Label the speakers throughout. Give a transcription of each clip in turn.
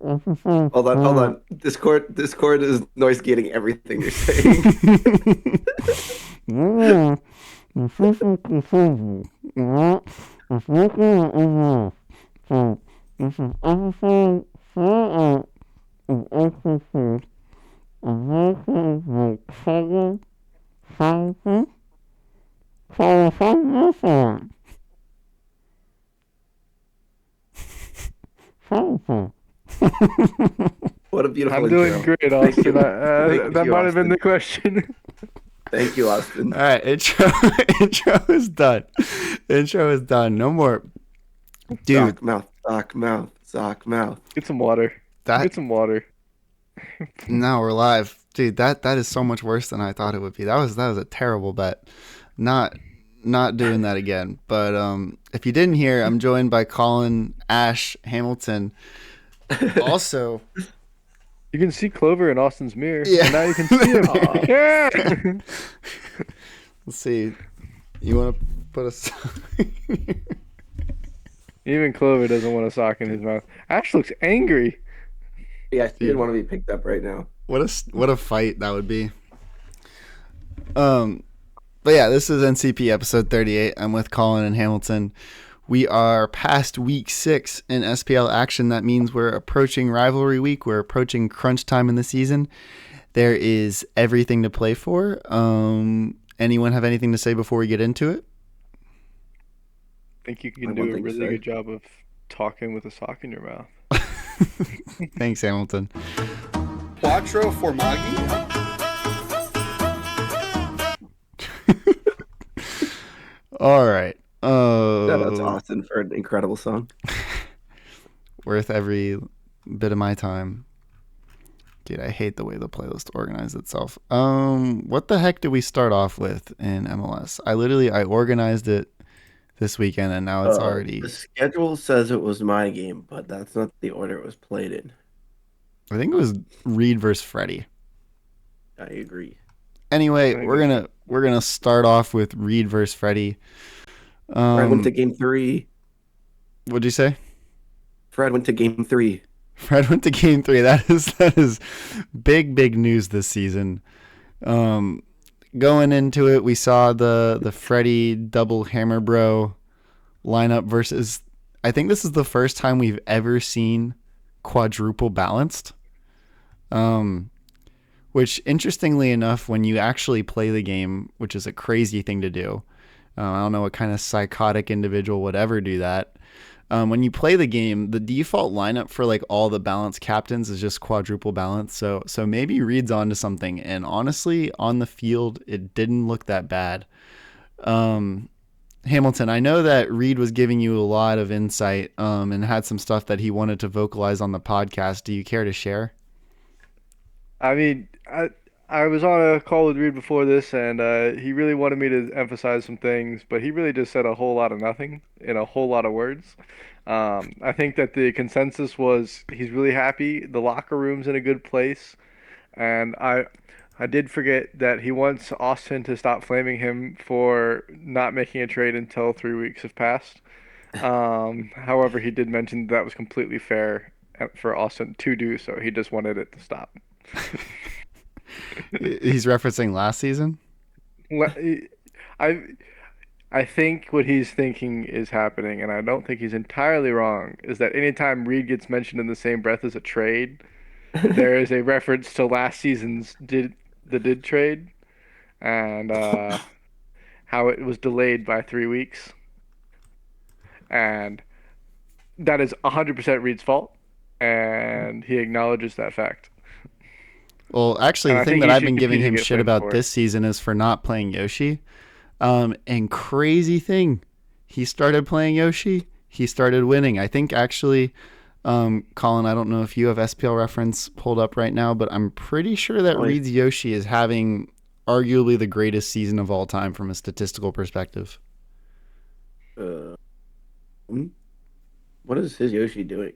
Speaker 1: Hold on. Discord is noise gating everything you're saying. What a beautiful
Speaker 2: I'm doing
Speaker 1: intro.
Speaker 2: great, Austin.
Speaker 1: Thank
Speaker 2: That
Speaker 1: you,
Speaker 2: might have been
Speaker 1: Austin.
Speaker 2: the question.
Speaker 1: Thank you, Austin.
Speaker 3: All right, intro is done. Intro is done. No more, dude.
Speaker 1: Sock mouth.
Speaker 2: Get some water.
Speaker 3: That
Speaker 2: Get some water.
Speaker 3: now we're live, dude. That is so much worse than I thought it would be. That was a terrible bet. Not doing that again. But if you didn't hear, I'm joined by Colin, Ash, Hamilton. Also,
Speaker 2: You can see Clover in Austin's mirror.
Speaker 3: Yeah.
Speaker 2: And now you can see him.
Speaker 1: Aw.
Speaker 2: Yeah.
Speaker 3: let's see. You want to put a
Speaker 2: Even Clover doesn't want a sock in his mouth. Ash looks angry.
Speaker 1: Yeah, he would want to be picked up right now.
Speaker 3: what a fight that would be. But yeah, this is NCP episode 38. I'm with Colin and Hamilton. We are past week 6 in SPL action. That means we're approaching rivalry week. We're approaching crunch time in the season. There is everything to play for. Anyone have anything to say before we get into it?
Speaker 2: I think you
Speaker 1: I
Speaker 2: can
Speaker 1: have
Speaker 2: do
Speaker 1: one
Speaker 2: a
Speaker 1: thing to
Speaker 2: really
Speaker 1: say.
Speaker 2: good job of talking with a sock in your mouth.
Speaker 3: Thanks, Hamilton.
Speaker 4: Quattro Formaggi?
Speaker 3: All right.
Speaker 1: Shout out to Austin for an incredible song.
Speaker 3: Worth every bit of my time. Dude, I hate the way the playlist organized itself. What the heck did we start off with in MLS? I organized it this weekend and now it's already.
Speaker 1: The schedule says it was my game, but that's not the order it was played in.
Speaker 3: I think it was Reed versus Freddie.
Speaker 1: I agree.
Speaker 3: Anyway,
Speaker 2: I
Speaker 3: we're gonna start off with Reed versus Freddie.
Speaker 1: Fred went to game 3.
Speaker 3: What'd you say?
Speaker 1: Fred went to game 3.
Speaker 3: Fred went to game 3. That is big news this season. Going into it, we saw the Freddie double hammer bro lineup versus. I think this is the first time we've ever seen quadruple balanced. Which interestingly enough, when you actually play the game, which is a crazy thing to do, I don't know what kind of psychotic individual would ever do that. When you play the game, the default lineup for like all the balanced captains is just quadruple balance. So maybe Reed's onto something. And honestly, on the field, it didn't look that bad. Hamilton, I know that Reed was giving you a lot of insight and had some stuff that he wanted to vocalize on the podcast. Do you care to share?
Speaker 2: I mean, I was on a call with Reed before this, and he really wanted me to emphasize some things, but he really just said a whole lot of nothing in a whole lot of words. I think that the consensus was he's really happy. The locker room's in a good place, and I did forget that he wants Austin to stop flaming him for not making a trade until 3 weeks have passed. However, he did mention that was completely fair for Austin to do so. He just wanted it to stop.
Speaker 3: He's referencing last season?
Speaker 2: I think what he's thinking is happening, and I don't think he's entirely wrong, is that anytime Reed gets mentioned in the same breath as a trade, there is a reference to last season's did trade and how it was delayed by 3 weeks. And that is 100% Reed's fault, and he acknowledges that fact.
Speaker 3: Well, actually,
Speaker 2: And
Speaker 3: the
Speaker 2: I
Speaker 3: thing
Speaker 2: think
Speaker 3: that
Speaker 2: he
Speaker 3: I've
Speaker 2: should
Speaker 3: been giving
Speaker 2: continue
Speaker 3: him
Speaker 2: to get
Speaker 3: shit
Speaker 2: blamed
Speaker 3: about
Speaker 2: for it.
Speaker 3: this season is for not playing Yoshi. And crazy thing, he started playing Yoshi. He started winning. I think actually, Colin, I don't know if you have SPL reference pulled up right now, but I'm pretty sure that
Speaker 1: Oh, yeah.
Speaker 3: Reed's Yoshi is having arguably the greatest season of all time from a statistical perspective.
Speaker 1: What is his Yoshi doing?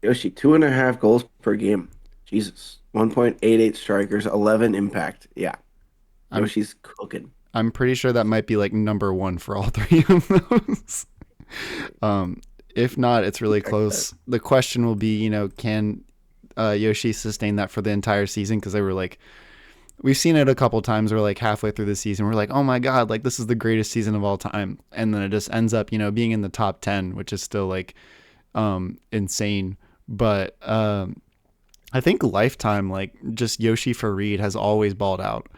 Speaker 1: Yoshi, 2.5 goals per game. Jesus. 1.88 strikers, 11 impact. Yeah.
Speaker 3: I'm-
Speaker 1: Yoshi's cooking.
Speaker 3: I'm pretty sure that might be like number one for all three of those. If not, it's really close. The question will be, can Yoshi sustain that for the entire season? Because they were like, we've seen it a couple times. We're like halfway through the season, we're like, oh my god, like this is the greatest season of all time, and then it just ends up, being in the top 10, which is still like insane. But I think lifetime, like just Yoshi for Reed has always balled out,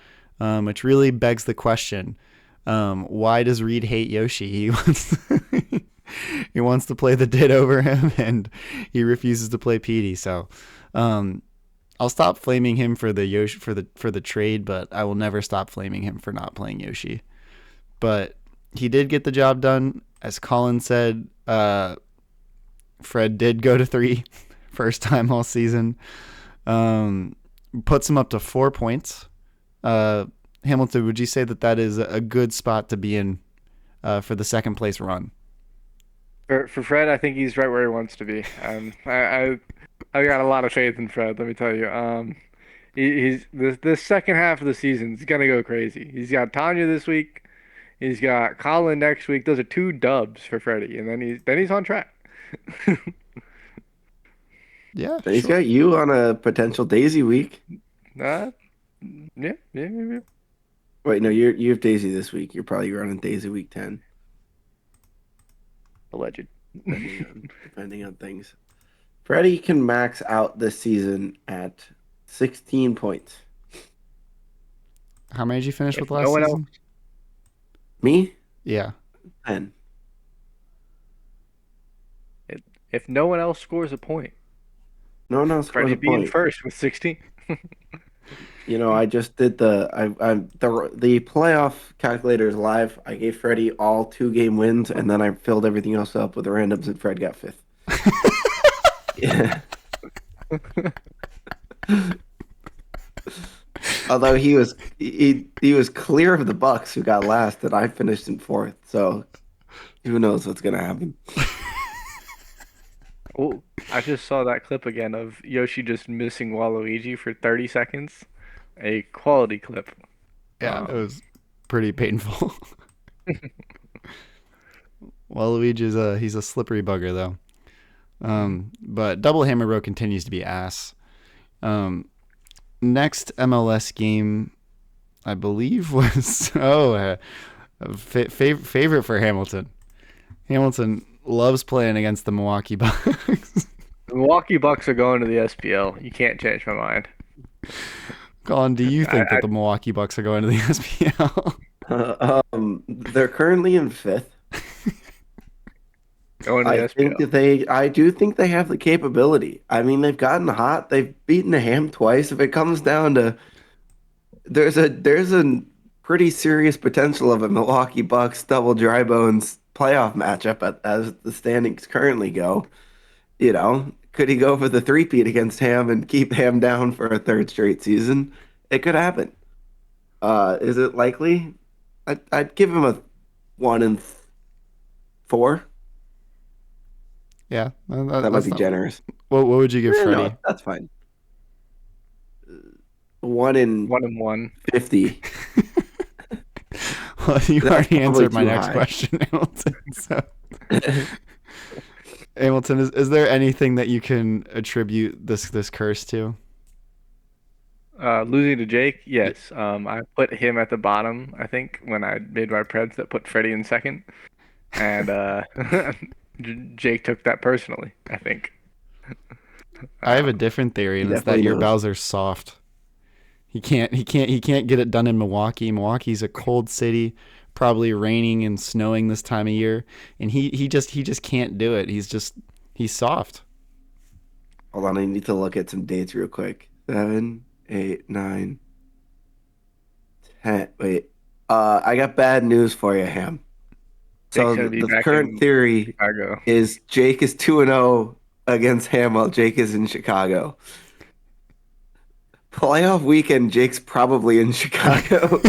Speaker 3: which really begs the question: why does Reed hate Yoshi? He wants to play the did over him, and he refuses to play Petey. So I'll stop flaming him for the Yoshi for the trade, but I will never stop flaming him for not playing Yoshi. But he did get the job done, as Colin said. Fred did go to 3, first time all season. Puts him up to 4 points. Hamilton, would you say that is a good spot to be in for the second place run?
Speaker 2: For Fred, I think he's right where he wants to be. I got a lot of faith in Fred. Let me tell you. He's this second half of the season is gonna go crazy. He's got Tanya this week. He's got Colin next week. Those are 2 dubs for Freddie, and then he's on track.
Speaker 3: Yeah,
Speaker 1: And he's
Speaker 3: sure.
Speaker 1: got you on a potential Daisy week.
Speaker 2: Yeah, yeah, yeah, yeah.
Speaker 1: Wait, no, you have Daisy this week. You're probably running Daisy week 10,
Speaker 2: Alleged.
Speaker 1: depending on things. Freddie can max out this season at 16 points.
Speaker 3: How many did you finish
Speaker 2: If
Speaker 3: with last
Speaker 2: no one else,
Speaker 3: season?
Speaker 1: Me?
Speaker 3: Yeah.
Speaker 1: 10.
Speaker 2: if no one else scores a point,
Speaker 1: No one else scores
Speaker 2: Freddie
Speaker 1: a
Speaker 2: being
Speaker 1: point.
Speaker 2: first with 16.
Speaker 1: I just did the playoff calculators live. I gave Freddie all 2-game wins, and then I filled everything else up with the randoms, and Fred got 5th. Yeah. Although he was clear of the Bucks, who got last, and I finished in 4th. So who knows what's gonna happen?
Speaker 2: Oh, I just saw that clip again of Yoshi just missing Waluigi for 30 seconds. A quality clip.
Speaker 3: Yeah, it
Speaker 2: Um,
Speaker 3: was pretty painful. Well, he's a slippery bugger though. But Double Hammer Bro continues to be ass. Next MLS game, I believe, was favorite for Hamilton. Hamilton loves playing against the Milwaukee Bucks.
Speaker 2: the Milwaukee Bucks are going to the SPL. You can't change my mind.
Speaker 3: Colin, do you think
Speaker 2: I
Speaker 3: that the Milwaukee Bucks are going to the SPL?
Speaker 1: They're currently in 5th.
Speaker 2: going to the SPL.
Speaker 1: I do think they have the capability. I mean, they've gotten hot. They've beaten the Ham twice. If it comes down to, there's a pretty serious potential of a Milwaukee Bucks double dry bones playoff matchup as the standings currently go. Could he go for the three-peat against Ham and keep Ham down for a 3rd straight season? It could happen. Is it likely? I'd give him a 1 in 4.
Speaker 3: Yeah,
Speaker 1: That might
Speaker 3: that's
Speaker 1: be
Speaker 3: not.
Speaker 1: generous.
Speaker 3: What would you give
Speaker 1: No,
Speaker 3: Freddie?
Speaker 1: that's fine. 1 in
Speaker 2: 1-1.
Speaker 1: 50.
Speaker 3: Well, you
Speaker 1: That's
Speaker 3: already
Speaker 1: probably
Speaker 3: answered my
Speaker 1: too
Speaker 3: next
Speaker 1: high.
Speaker 3: question, Hamilton. So, Hamilton, is there anything that you can attribute this curse to?
Speaker 2: Losing to Jake, yes. I put him at the bottom, I think, when I made my preds that put Freddie in second. And Jake took that personally, I think.
Speaker 3: I have a different theory,
Speaker 1: He
Speaker 3: and it's that
Speaker 1: definitely
Speaker 3: your
Speaker 1: knows.
Speaker 3: Bowser's soft. He can't get it done in Milwaukee. Milwaukee's a cold city, probably raining and snowing this time of year, and he just can't do it. He's soft.
Speaker 1: Hold on, I need to look at some dates real quick. 7, 8, 9, 10. Wait. I got bad news for you, Ham.
Speaker 2: Jake's
Speaker 1: So
Speaker 2: gonna be
Speaker 1: the
Speaker 2: back
Speaker 1: current
Speaker 2: in
Speaker 1: theory
Speaker 2: Chicago.
Speaker 1: is Jake is 2-0 against Ham while Jake is in Chicago. Playoff weekend, Jake's probably in Chicago.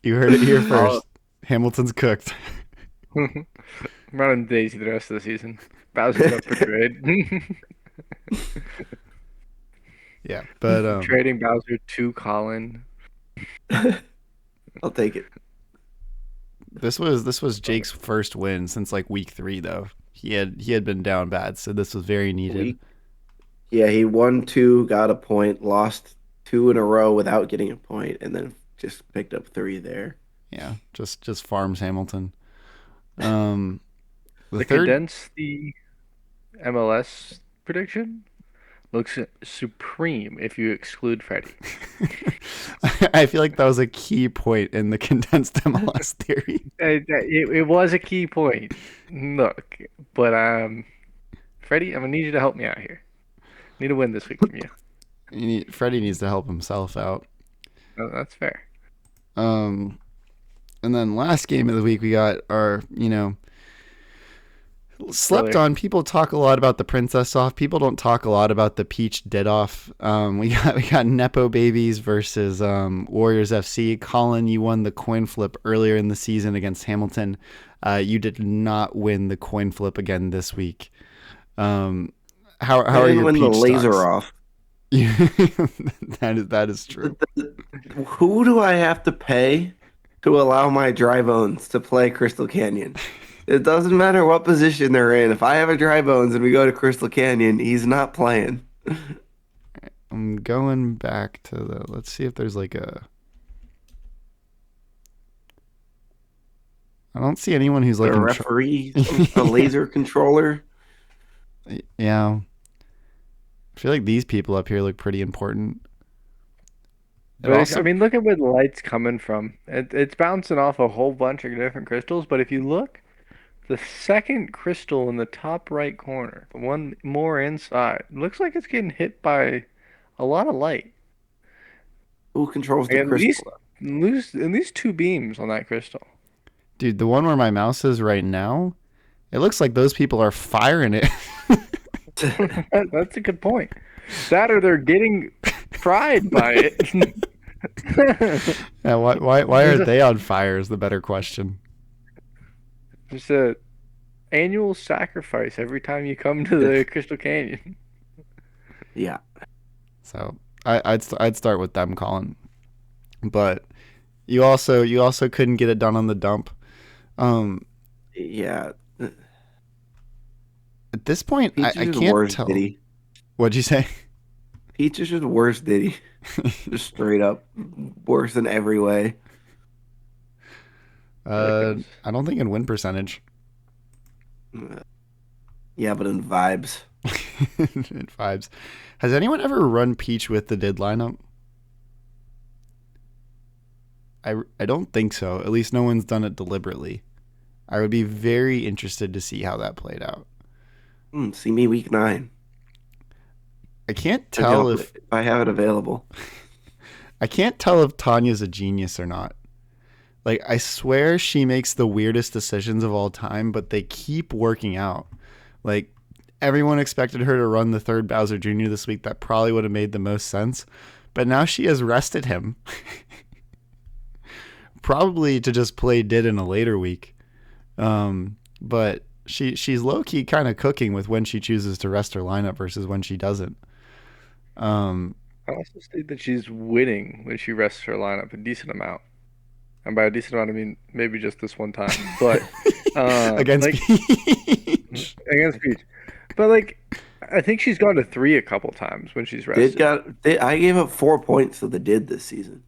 Speaker 3: You heard it here first.
Speaker 1: Oh,
Speaker 3: Hamilton's cooked.
Speaker 2: Running Daisy the rest of the season. Bowser's up for trade.
Speaker 3: Yeah, but
Speaker 2: Trading Bowser to Colin.
Speaker 1: I'll take it.
Speaker 3: This was Jake's first win since like week 3 though. He had been down bad, so this was very needed.
Speaker 1: We Yeah, he won two, got a point, lost two in a row without getting a point, and then just picked up three there.
Speaker 3: Yeah, just farms Hamilton. Um, the
Speaker 2: To
Speaker 3: third,
Speaker 2: condense the MLS prediction, looks supreme if you exclude Freddie.
Speaker 3: I feel like that was a key point in the condensed MLS theory.
Speaker 2: It was a key point. Look, but Freddie, I'm gonna need you to help me out here. Need a win this week from you.
Speaker 3: Freddie needs to help himself out.
Speaker 2: That's fair.
Speaker 3: Um, and then last game of the week we got our slept
Speaker 2: Earlier.
Speaker 3: on. People talk a lot about the princess off. People don't talk a lot about the peach dead off. We got Nepo Babies versus Warriors FC. Colin, you won the coin flip earlier in the season against Hamilton. You did not win the coin flip again this week. How
Speaker 1: I
Speaker 3: are
Speaker 1: didn't
Speaker 3: your
Speaker 1: win the
Speaker 3: peach
Speaker 1: laser
Speaker 3: stocks?
Speaker 1: off.
Speaker 3: That is true.
Speaker 1: Who do I have to pay to allow my dry bones to play Crystal Canyon? It doesn't matter what position they're in. If I have a dry bones and we go to Crystal Canyon, he's not playing.
Speaker 3: I'm going back to the. Let's see if there's like a. I don't see anyone who's like
Speaker 1: A
Speaker 3: in.
Speaker 1: referee, a laser controller.
Speaker 3: Yeah. I feel like these people up here look pretty important. It
Speaker 2: But
Speaker 3: also,
Speaker 2: I mean, look at where the light's coming from. It's bouncing off a whole bunch of different crystals. But if you look, the second crystal in the top right corner, the one more inside, looks like it's getting hit by a lot of light.
Speaker 1: Who controls
Speaker 2: Like
Speaker 1: the crystal?
Speaker 2: at least two beams on that crystal.
Speaker 3: dude, the one where my mouse is right now, it looks like those people are firing it.
Speaker 2: That's a good point. That or they're getting fried by it.
Speaker 3: Yeah, why
Speaker 2: There's
Speaker 3: are
Speaker 2: a
Speaker 3: they on fire is the better question.
Speaker 2: there's a annual sacrifice every time you come to the Crystal Canyon.
Speaker 1: Yeah.
Speaker 3: So I'd start with them, Colin. But you also couldn't get it done on the dump. Um,
Speaker 1: Yeah.
Speaker 3: at this point,
Speaker 1: Peach
Speaker 3: I
Speaker 1: is just
Speaker 3: can't
Speaker 1: worse,
Speaker 3: tell.
Speaker 1: Diddy.
Speaker 3: What'd you say?
Speaker 1: Peach is just worse, Diddy. Just straight up worse in every way.
Speaker 2: Ridiculous.
Speaker 3: I don't think in win percentage.
Speaker 1: Yeah, but in vibes.
Speaker 3: In vibes. Has anyone ever run Peach with the did lineup? I don't think so. At least no one's done it deliberately. I would be very interested to see how that played out.
Speaker 1: See me week 9.
Speaker 3: I can't tell if
Speaker 1: If I have it available.
Speaker 3: I can't tell if Tanya's a genius or not. Like I swear she makes the weirdest decisions of all time, but they keep working out. Like everyone expected her to run the third Bowser Jr. this week. That probably would have made the most sense. But now she has rested him. Probably to just play Did in a later week. But she's low key kind of cooking with when she chooses to rest her lineup versus when she doesn't.
Speaker 2: I also think that she's winning when she rests her lineup a decent amount. And by a decent amount, I mean maybe just this one time. But
Speaker 3: Against
Speaker 2: like
Speaker 3: Peach.
Speaker 2: against Peach. But like I think she's gone to 3 a couple times when she's rested.
Speaker 1: I gave up 4 points to the did this season.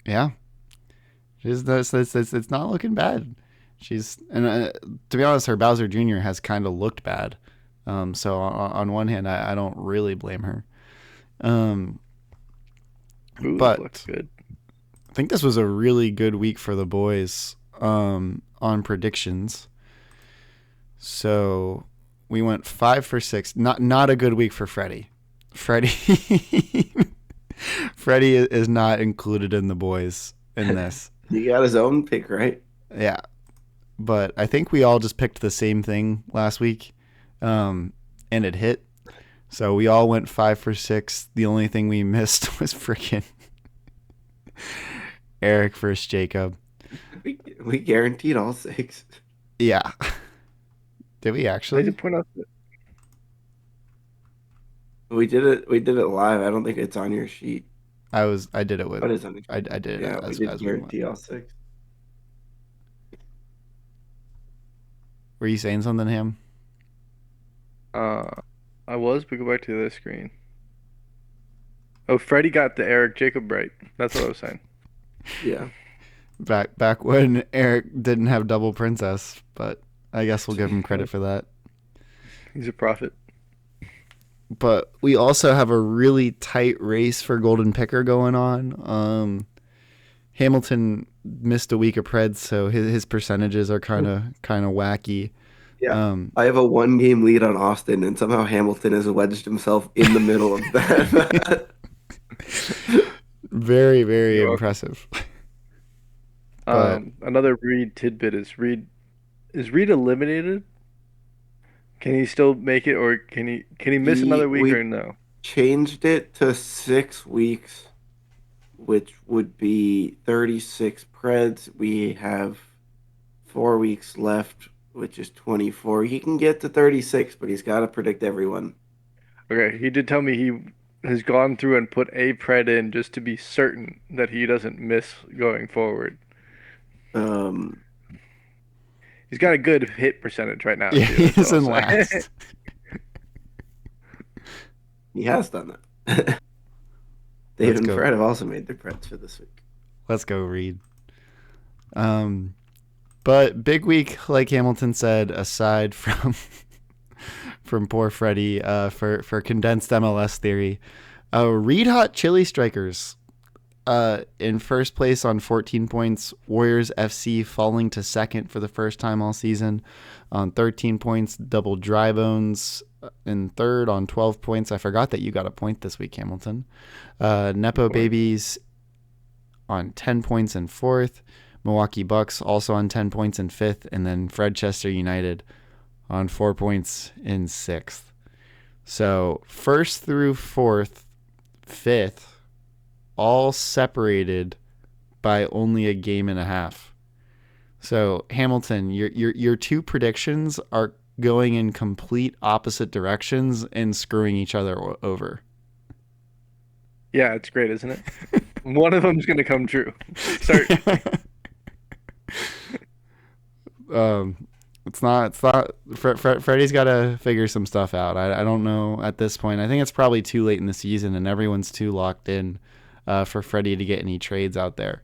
Speaker 3: Yeah. It's not looking bad. To be honest, her Bowser Jr. has kind of looked bad. So on one hand, I don't really blame her.
Speaker 2: Ooh, that
Speaker 3: But
Speaker 2: looks good.
Speaker 3: I think this was a really good week for the boys on predictions. So we went 5 for 6. Not a good week for Freddie. Freddie is not included in the boys in this.
Speaker 1: He got his own pick, right?
Speaker 3: Yeah. But I think we all just picked the same thing last week. And it hit. So we all went 5 for 6. The only thing we missed was freaking Eric versus Jacob.
Speaker 1: We guaranteed all 6.
Speaker 3: Yeah. Did we
Speaker 2: I
Speaker 3: actually?
Speaker 2: need to point out that
Speaker 1: We did it. We did it live. I don't think it's on your sheet.
Speaker 3: I did it with.
Speaker 1: What is on it?
Speaker 3: I did it
Speaker 1: Yeah, we
Speaker 3: as
Speaker 1: did
Speaker 3: we went.
Speaker 1: guarantee all 6.
Speaker 3: Were you saying something, Ham?
Speaker 2: Uh, I was, but go back to the other screen. Oh, Freddie got the Eric Jacob right. That's what I was saying.
Speaker 1: Yeah.
Speaker 3: Back when Eric didn't have double princess, but I guess we'll give him credit for that.
Speaker 2: He's a prophet.
Speaker 3: But we also have a really tight race for Golden Picker going on. Hamilton missed a week of Preds, so his percentages are kind of wacky.
Speaker 1: Yeah. I have a 1 game lead on Austin, and somehow Hamilton has wedged himself in the middle of that.
Speaker 3: Very, very
Speaker 2: You're welcome.
Speaker 3: impressive. But
Speaker 2: Another Reed tidbit is Reed eliminated? Can he still make it, or can he miss another week, or
Speaker 1: We
Speaker 2: no?
Speaker 1: changed it to 6 weeks, which would be 36 Preds. We have 4 weeks left, which is 24. He can get to 36, but he's got to predict everyone.
Speaker 2: Okay, he did tell me he has gone through and put a pred in just to be certain that he doesn't miss going forward.
Speaker 1: Um,
Speaker 2: He's got a good hit percentage right now,
Speaker 3: yeah,
Speaker 2: too.
Speaker 3: he's
Speaker 2: That's
Speaker 3: in
Speaker 2: all I'll say.
Speaker 3: last.
Speaker 1: he has done that. Dave
Speaker 3: Let's
Speaker 1: and
Speaker 3: go.
Speaker 1: Fred have also made their Preds for this week.
Speaker 3: Let's go, Reed. But big week, like Hamilton said, aside from from poor Freddie, for condensed MLS theory. Reed Hot Chili Strikers in first place on 14 points. Warriors FC falling to second for the first time all season on 13 points. Double Dry Bones in third on 12 points. I forgot that you got a point this week, Hamilton. Nepo Babies on 10 points in fourth. Milwaukee Bucks also on 10 points in fifth. And then Fredchester United on 4 points in sixth. So first through fourth, fifth, all separated by only a game and a half. So Hamilton, your two predictions are going in complete opposite directions and screwing each other over.
Speaker 2: Yeah, it's great, isn't it? One of them's gonna come true. Certainly.
Speaker 3: It's not. Freddie's got to figure some stuff out. I don't know at this point. I think it's probably too late in the season, and everyone's too locked in for Freddie to get any trades out there.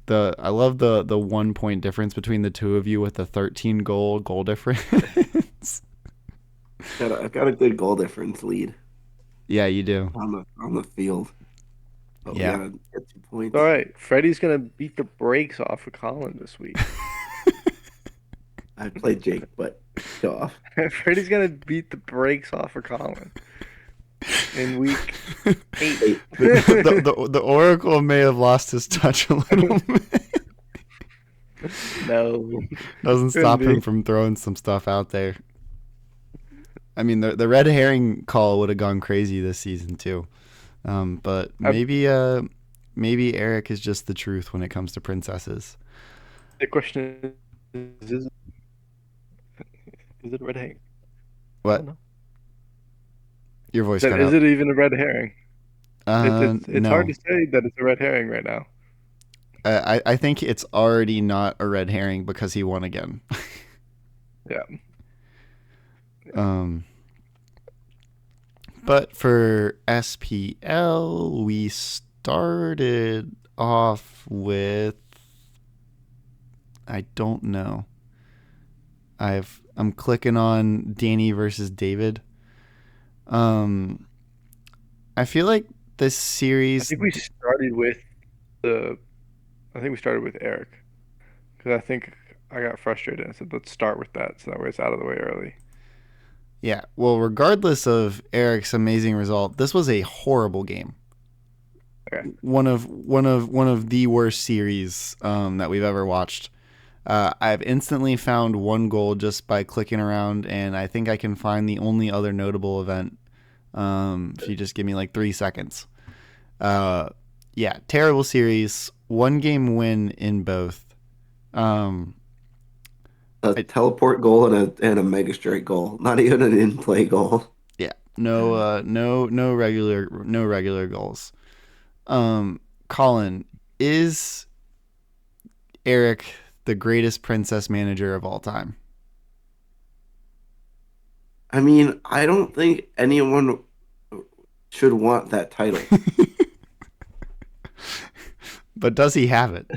Speaker 3: I love the 1 point difference between the two of you with the 13 goal difference.
Speaker 1: I've got a good goal difference lead
Speaker 3: Yeah, you do.
Speaker 1: on the field. But
Speaker 3: Yeah.
Speaker 1: we gotta get 2 points.
Speaker 2: All right, Freddie's gonna beat the brakes off of Colin this week.
Speaker 1: I played Jake, but go off.
Speaker 2: Freddie's gonna beat the brakes off of Colin in week 8.
Speaker 3: The Oracle may have lost his touch a little bit.
Speaker 2: No,
Speaker 3: Doesn't stop
Speaker 2: Couldn't
Speaker 3: him
Speaker 2: be.
Speaker 3: from throwing some stuff out there. I mean, the red herring call would have gone crazy this season too. But maybe Eric is just the truth when it comes to princesses.
Speaker 2: The question is it a red herring? I
Speaker 3: What?
Speaker 2: don't know.
Speaker 3: Your voice cut out.
Speaker 2: Is it even a red herring? It's
Speaker 3: No.
Speaker 2: hard to say that it's a red herring right now.
Speaker 3: I think it's already not a red herring because he won again.
Speaker 2: Yeah.
Speaker 3: But for SPL, we started off with, I don't know. I'm clicking on Danny versus David. I feel like this
Speaker 2: I
Speaker 3: series.
Speaker 2: think we started with Eric, because I think I got frustrated and said let's start with that so that way it's out of the way early.
Speaker 3: Yeah. Well, regardless of Eric's amazing result, this was a horrible game.
Speaker 2: Okay.
Speaker 3: One of the worst series that we've ever watched. I've instantly found one goal just by clicking around, and I think I can find the only other notable event if you just give me like 3 seconds. Yeah, terrible series. 1 game win in both.
Speaker 1: A teleport goal and a mega straight goal. Not even an in-play goal.
Speaker 3: Yeah, no regular goals. Colin, is Eric the greatest princess manager of all time?
Speaker 1: I mean, I don't think anyone should want that title.
Speaker 3: But does he have it?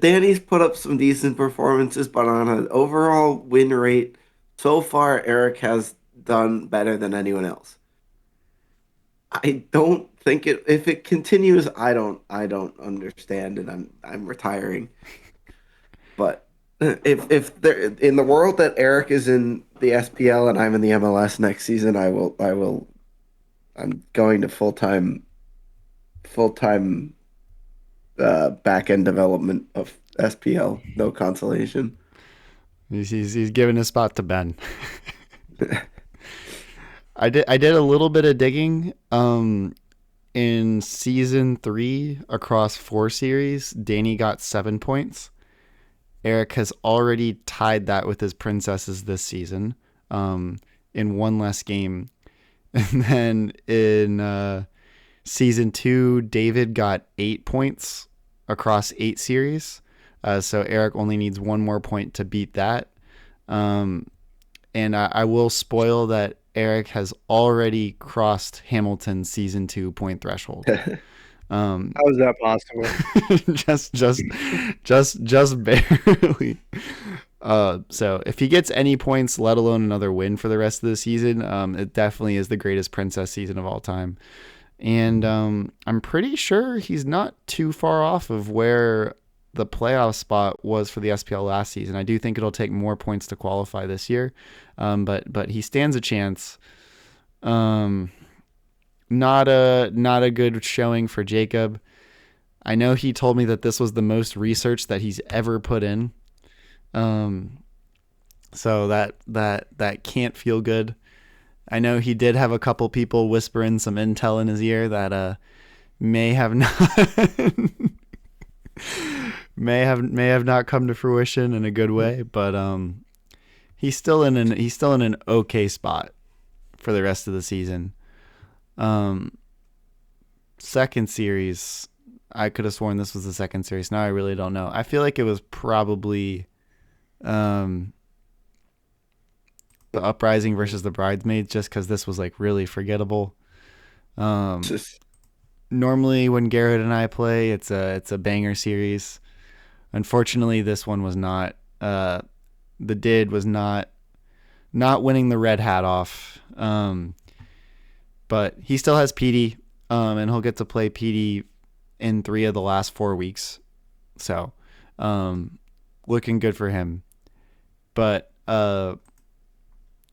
Speaker 1: Danny's put up some decent performances, but on an overall win rate, so far Eric has done better than anyone else. I don't think it if it continues, I don't understand and I'm retiring. But if there in the world that Eric is in the SPL and I'm in the MLS next season, I'm going to full-time back end development of SPL. No consolation.
Speaker 3: He's giving his spot to Ben. I did a little bit of digging. In season 3 across 4 series, Danny got 7 points. Eric has already tied that with his princesses this season, in one less game. And then in season 2, David got 8 points across 8 series. So Eric only needs one more point to beat that. Um, and I will spoil that Eric has already crossed Hamilton's season 2 point threshold.
Speaker 2: How is that possible?
Speaker 3: just barely. So if he gets any points, let alone another win for the rest of the season, it definitely is the greatest princess season of all time. And I'm pretty sure he's not too far off of where the playoff spot was for the SPL last season. I do think it'll take more points to qualify this year, but he stands a chance. Not a good showing for Jacob. I know he told me that this was the most research that he's ever put in. So that can't feel good. I know he did have a couple people whispering some intel in his ear that may have not may have not come to fruition in a good way, but he's still in an okay spot for the rest of the season. Second series, I could have sworn this was the second series. Now I really don't know. I feel like it was probably the Uprising versus the Bridesmaids, just because this was like really forgettable.
Speaker 1: Just
Speaker 3: Normally when Garrett and I play, it's a banger series. Unfortunately, this one was not. The Did was not winning the red hat off. But he still has PD, and he'll get to play PD in 3 of the last 4 weeks. So, looking good for him. But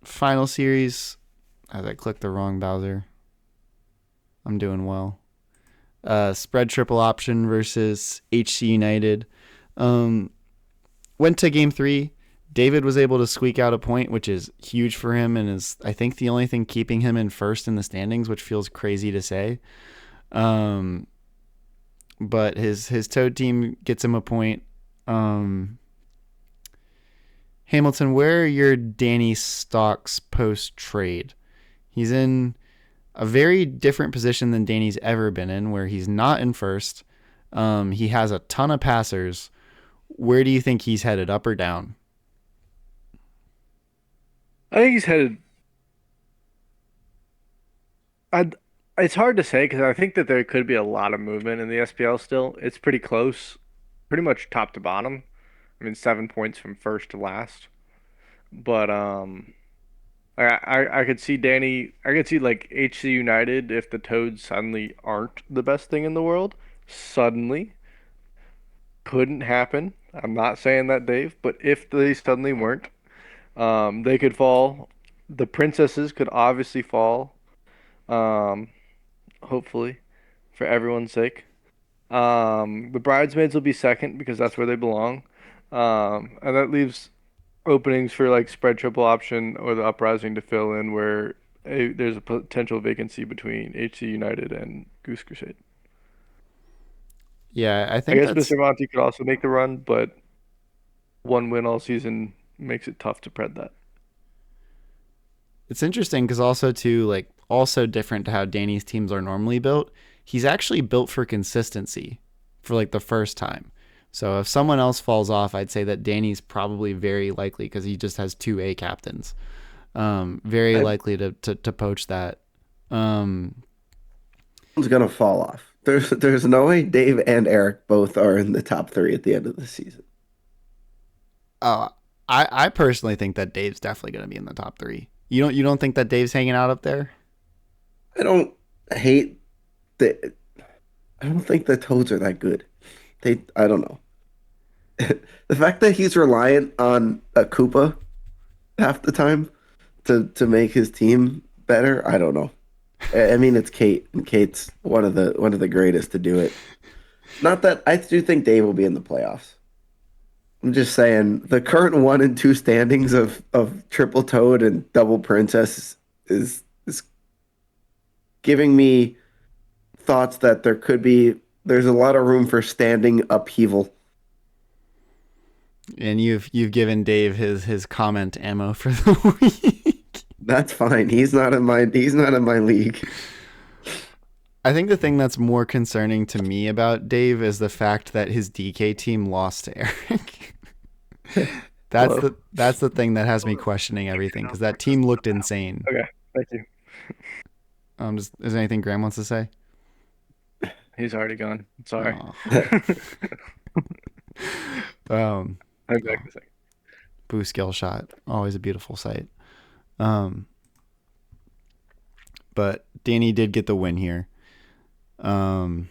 Speaker 3: final series, as I clicked the wrong Bowser. I'm doing well. Spread triple option versus HC United. Went to game 3. David was able to squeak out a point, which is huge for him and is, I think, the only thing keeping him in first in the standings, which feels crazy to say. But his Toad team gets him a point. Hamilton, where are your Danny stocks post-trade? He's in a very different position than Danny's ever been in, where he's not in first. He has a ton of passers. Where do you think he's headed, up or down?
Speaker 2: I think he's headed. I. It's hard to say because I think that there could be a lot of movement in the SPL still. It's pretty close, pretty much top to bottom. I mean, 7 points from first to last. But I could see Danny. I could see like HC United if the Toads suddenly aren't the best thing in the world. Suddenly, couldn't happen. I'm not saying that, Dave, but if they suddenly weren't, they could fall. The princesses could obviously fall. Um, hopefully, for everyone's sake. The bridesmaids will be second because that's where they belong. And that leaves openings for like spread triple option or the uprising to fill in where there's a potential vacancy between HC United and Goose Crusade.
Speaker 3: Yeah, I
Speaker 2: I
Speaker 3: think
Speaker 2: guess
Speaker 3: that's
Speaker 2: Mr. Monty could also make the run, but one win all season makes it tough to pred that.
Speaker 3: it's interesting because also too, like, also different to how Danny's teams are normally built. He's actually built for consistency for like the first time. So if someone else falls off, I'd say that Danny's probably very likely because he just has 2 A captains. Very
Speaker 1: I
Speaker 3: likely to poach that. Um,
Speaker 1: One's gonna fall off. There's no way Dave and Eric both are in the top three at the end of the season.
Speaker 3: uh, I personally think that Dave's definitely going to be in the top three. You don't think that Dave's hanging out up there?
Speaker 1: I don't hate the. I don't think the Toads are that good. I don't know. The fact that he's reliant on a Koopa half the time to make his team better, I don't know. I mean, it's Kate, and Kate's one of the greatest to do it. Not that I do think Dave will be in the playoffs. I'm just saying the current 1 and 2 standings of Triple Toad and Double Princess is giving me thoughts that there's a lot of room for standing upheaval.
Speaker 3: And you've given Dave his comment ammo for the week.
Speaker 1: That's fine. He's not in my league.
Speaker 3: I think the thing that's more concerning to me about Dave is the fact that his DK team lost to Eric.
Speaker 1: Hello.
Speaker 3: That's the thing that has me questioning everything because that team looked insane.
Speaker 2: Okay, thank you.
Speaker 3: Is there anything Graham wants to say?
Speaker 2: He's already gone. Sorry.
Speaker 3: Oh.
Speaker 2: I'm back in a second.
Speaker 3: Boo skill shot, always a beautiful sight. Um, but Danny did get the win here. And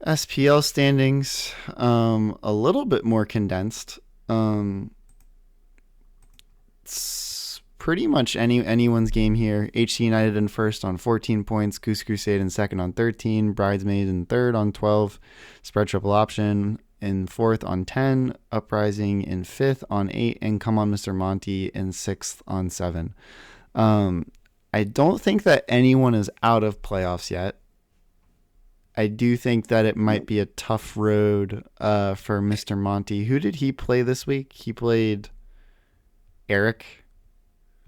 Speaker 3: SPL standings, a little bit more condensed. It's pretty much anyone's game here. HC United in first on 14 points, Goose Crusade in second on 13, Bridesmaid in third on 12, Spread Triple Option in fourth on 10, Uprising in fifth on 8, and Come On Mr. Monty in sixth on 7. I don't think that anyone is out of playoffs yet. I do think that it might be a tough road for Mr. Monty. Who did he play this week? He played Eric.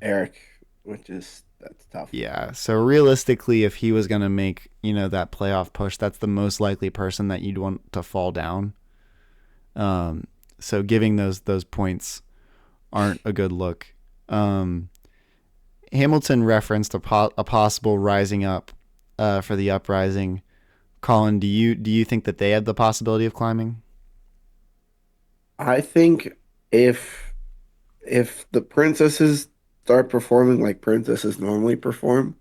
Speaker 1: Eric, that's tough.
Speaker 3: Yeah. So realistically, if he was going to make, that playoff push, that's the most likely person that you'd want to fall down. So giving those points aren't a good look. Hamilton referenced a possible rising up for the Uprising. Colin, do you think that they had the possibility of climbing?
Speaker 1: I think if the princesses start performing like princesses normally perform,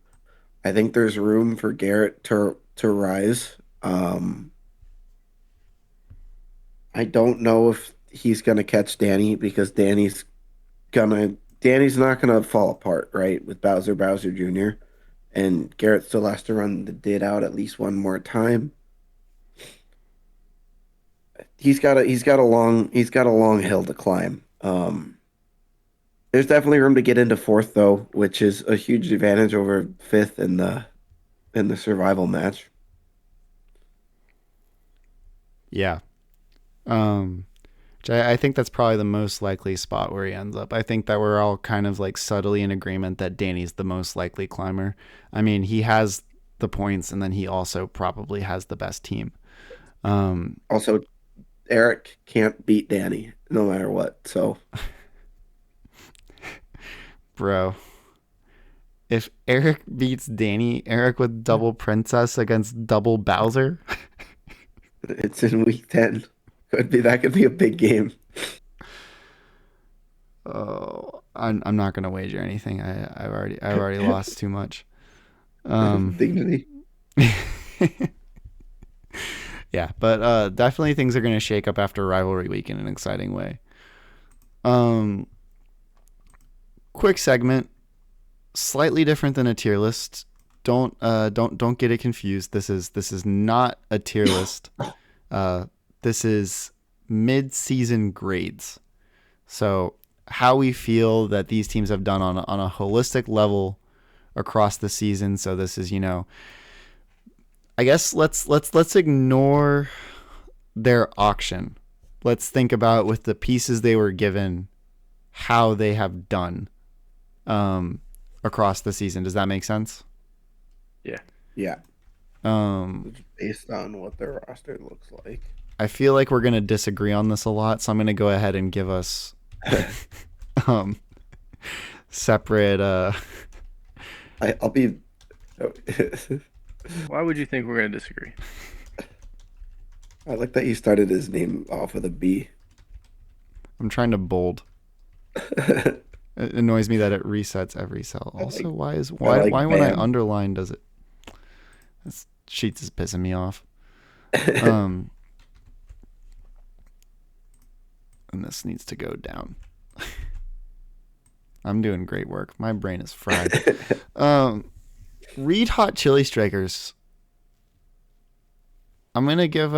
Speaker 1: I think there's room for Garrett to rise. I don't know if he's gonna catch Danny because Danny's not gonna fall apart, right? With Bowser Jr. and Garrett still has to run the did out at least one more time. He's got a long hill to climb. There's definitely room to get into fourth though, which is a huge advantage over fifth in the survival match.
Speaker 3: Yeah. Which I think that's probably the most likely spot where he ends up. I think that we're all kind of like subtly in agreement that Danny's the most likely climber. I mean, he has the points and then he also probably has the best team.
Speaker 1: Also, Eric can't beat Danny no matter what. So
Speaker 3: Bro, if Eric beats Danny, Eric with double princess against double Bowser,
Speaker 1: it's in week 10. That could be a big game.
Speaker 3: oh, I'm not gonna wager anything. I've already lost too much. Um,
Speaker 1: Dignity.
Speaker 3: yeah, but definitely things are gonna shake up after rivalry week in an exciting way. Quick segment, slightly different than a tier list. Don't get it confused. This is not a tier list. This is mid-season grades. So how we feel that these teams have done on a holistic level across the season. So this is, I guess let's ignore their auction. Let's think about with the pieces they were given, how they have done across the season. Does that make sense?
Speaker 2: Yeah.
Speaker 1: Yeah,
Speaker 3: Um,
Speaker 1: based on what their roster looks like.
Speaker 3: I feel like we're going to disagree on this a lot, so I'm going to go ahead and give us um, separate.
Speaker 1: I'll be.
Speaker 2: Why would you think we're gonna disagree?
Speaker 1: I like that you started his name off with a B.
Speaker 3: I'm trying to bold.
Speaker 1: I
Speaker 3: It annoys me that it resets every cell. Also,
Speaker 1: like
Speaker 3: why is
Speaker 1: I
Speaker 3: why
Speaker 1: like
Speaker 3: when I
Speaker 1: Bam.
Speaker 3: underline does it? This sheets is pissing me off. Um, and this needs to go down. I'm doing great work. My brain is fried. Um, Reed Hot Chili Strikers. I'm gonna give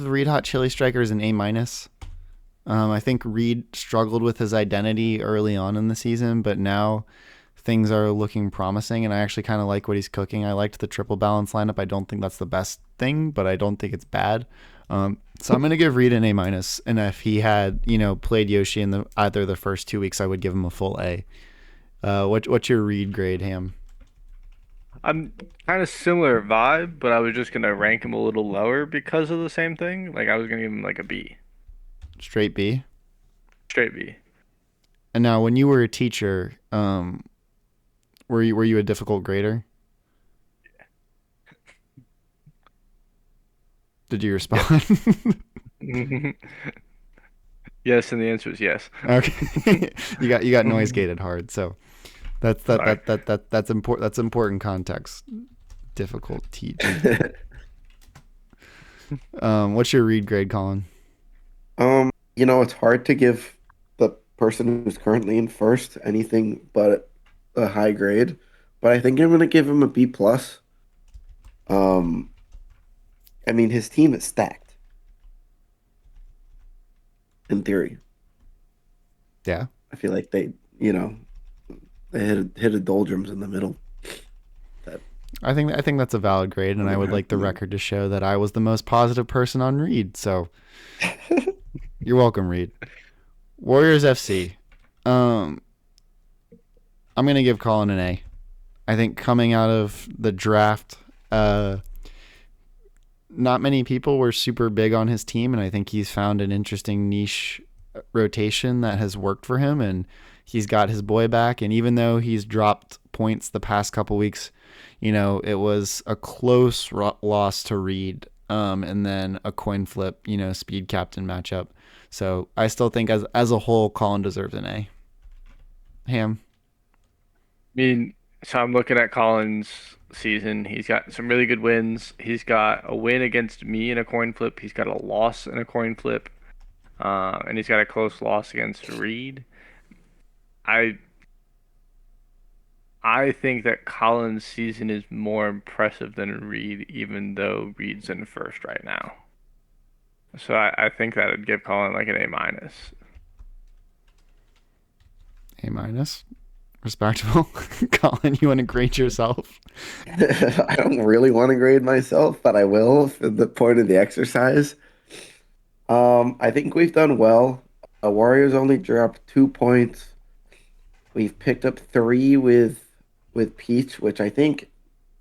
Speaker 3: Reed Hot Chili Strikers an A minus. I think Reed struggled with his identity early on in the season, but now things are looking promising, and I actually kind of like what he's cooking. I liked the triple balance lineup. I don't think that's the best thing, but I don't think it's bad. So I'm gonna give Reed an A minus, and if he had played Yoshi in either the first 2 weeks, I would give him a full A. What's your Reed grade, Ham?
Speaker 2: I'm kind of similar vibe, but I was just gonna rank him a little lower because of the same thing. Like I was gonna give him like a B,
Speaker 3: Straight B.
Speaker 2: straight B.
Speaker 3: And now, when you were a teacher, were you a difficult grader? Did you
Speaker 2: Yep.
Speaker 3: respond?
Speaker 2: Yes, and the answer is yes.
Speaker 3: Okay, you got noise gated hard, so
Speaker 2: Sorry.
Speaker 3: that's important. That's important context. Difficult teaching. What's your read grade, Colin?
Speaker 1: It's hard to give the person who's currently in first anything but a high grade, but I think I'm gonna give him a B plus. Um, I mean, his team is stacked in theory.
Speaker 3: Yeah,
Speaker 1: I feel like they hit a doldrums in the middle that
Speaker 3: I think that's a valid grade, and I
Speaker 1: wouldn't
Speaker 3: would like the
Speaker 1: happen.
Speaker 3: record to show that I was the most positive person on Reed. So you're welcome, Reed. Warriors FC. Um, I'm gonna give Colin an A. I think coming out of the draft, uh, not many people were super big on his team, and I think he's found an interesting niche rotation that has worked for him, and he's got his boy back. And even though he's dropped points the past couple weeks, it was a close loss to Reed, and then a coin flip, speed captain matchup. So I still think as a whole, Colin deserves an A. Ham.
Speaker 2: I mean, so I'm looking at Colin's season. He's got some really good wins. He's got a win against me in a coin flip. He's got a loss in a coin flip, and he's got a close loss against Reed. I I think that Colin's season is more impressive than Reed, even though Reed's in first right now. So I think that would give Colin like an A minus.
Speaker 3: A minus. Respectable. Colin, you want to grade yourself?
Speaker 1: I don't really want to grade myself, but I will for the point of the exercise. I think we've done well. Warriors only dropped 2 points. We've picked up three with Peach, which I think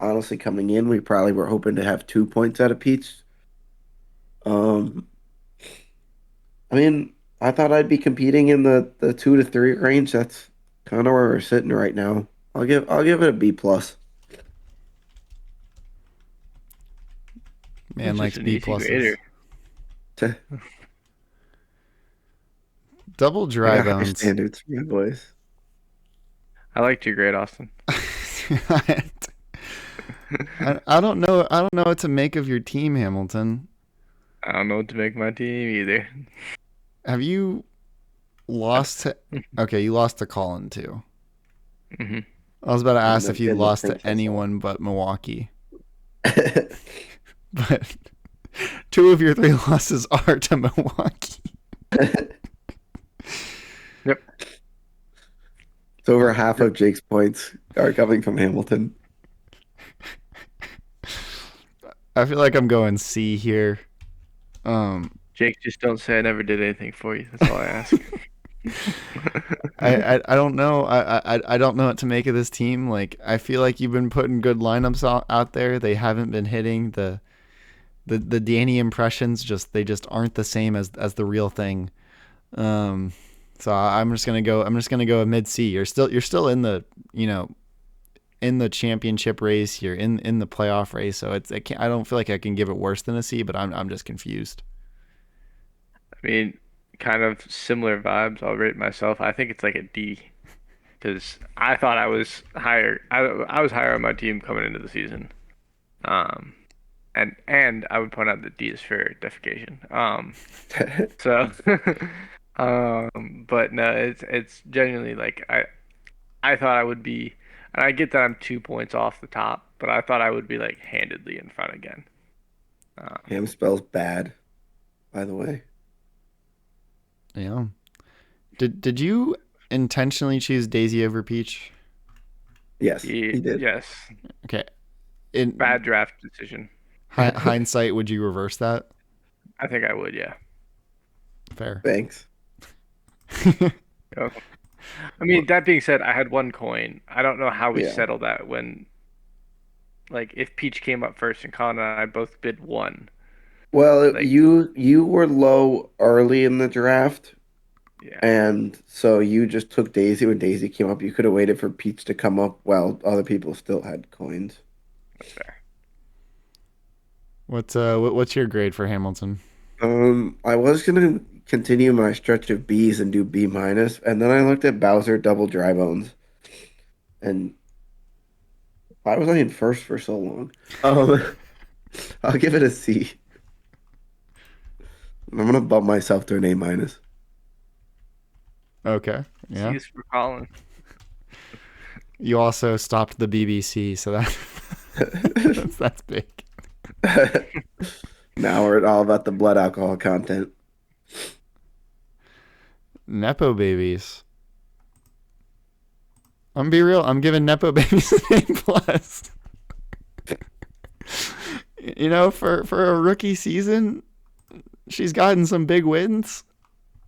Speaker 1: honestly coming in, we probably were hoping to have 2 points out of Peach. Um, I mean, I thought I'd be competing in the 2 to 3 range. That's kind of where we're sitting right now. I'll give it a B plus.
Speaker 3: Man
Speaker 2: It's just
Speaker 3: likes
Speaker 2: an
Speaker 3: B
Speaker 2: easy
Speaker 3: pluses.
Speaker 2: grader.
Speaker 3: Double
Speaker 1: I
Speaker 3: dry
Speaker 1: got higher
Speaker 3: bones.
Speaker 1: standards for my boys.
Speaker 2: I liked your grade, Austin.
Speaker 3: I don't know. I don't know what to make of your team, Hamilton.
Speaker 2: I don't know what to make my team either.
Speaker 3: Have you lost to? Okay, you lost to Colin too.
Speaker 2: hmm
Speaker 3: I was about to
Speaker 1: In
Speaker 3: ask if
Speaker 1: the
Speaker 3: you
Speaker 1: in the
Speaker 3: lost to
Speaker 1: princess hall.
Speaker 3: anyone but Milwaukee, but two of your three losses are to Milwaukee.
Speaker 2: Yep.
Speaker 1: It's over half
Speaker 2: Yep.
Speaker 1: of Jake's points are coming from Hamilton.
Speaker 3: I feel like I'm going C here. Um,
Speaker 2: Jake, just don't say I never did anything for you. That's all I ask.
Speaker 3: I don't know. I don't know what to make of this team. Like, I feel like you've been putting good lineups out there. They haven't been hitting the Danny impressions. They just aren't the same as the real thing. Um, So I'm just gonna go. I'm just gonna go a mid C. You're still in the in the championship race. You're in the playoff race. So I don't feel like I can give it worse than a C. But I'm just confused.
Speaker 2: I mean, kind of similar vibes. I'll rate myself. I think it's like a D because I thought I was higher. I was higher on my team coming into the season. Um, and I would point out that D is for defecation. So, but no, it's genuinely like I thought I would be, and I get that I'm 2 points off the top, but I thought I would be like handedly in front again.
Speaker 1: Ham spells bad, by the way.
Speaker 3: Yeah. Did you intentionally choose Daisy over Peach?
Speaker 1: Yes, he did.
Speaker 2: Yes,
Speaker 3: Okay. In
Speaker 2: bad draft decision.
Speaker 3: hindsight, would you reverse that?
Speaker 2: I think I would, yeah.
Speaker 3: Fair.
Speaker 1: Thanks.
Speaker 2: Oh. I mean, that being said, I had one coin. I don't know how we
Speaker 1: Yeah.
Speaker 2: settled that when, like, if Peach came up first and Colin and I both bid one.
Speaker 1: Well,
Speaker 2: Like,
Speaker 1: you were low early in the draft,
Speaker 2: yeah,
Speaker 1: and so you just took Daisy when Daisy came up. You could have waited for Peach to come up while other people still had coins.
Speaker 2: that's fair.
Speaker 3: What's your grade for Hamilton?
Speaker 1: I was gonna continue my stretch of B's and do B minus, and then I looked at Bowser double dry bones, and why was I in first for so long? Um, I'll give it a C. I'm gonna bump myself to an A minus.
Speaker 3: Okay.
Speaker 2: C
Speaker 3: Yeah.
Speaker 2: is for Colin.
Speaker 3: You also stopped the BBC, so that that's big.
Speaker 1: Now we're all about the blood alcohol content.
Speaker 3: Nepo babies. I'm be real. I'm giving Nepo babies an A plus. For a rookie season, she's gotten some big wins.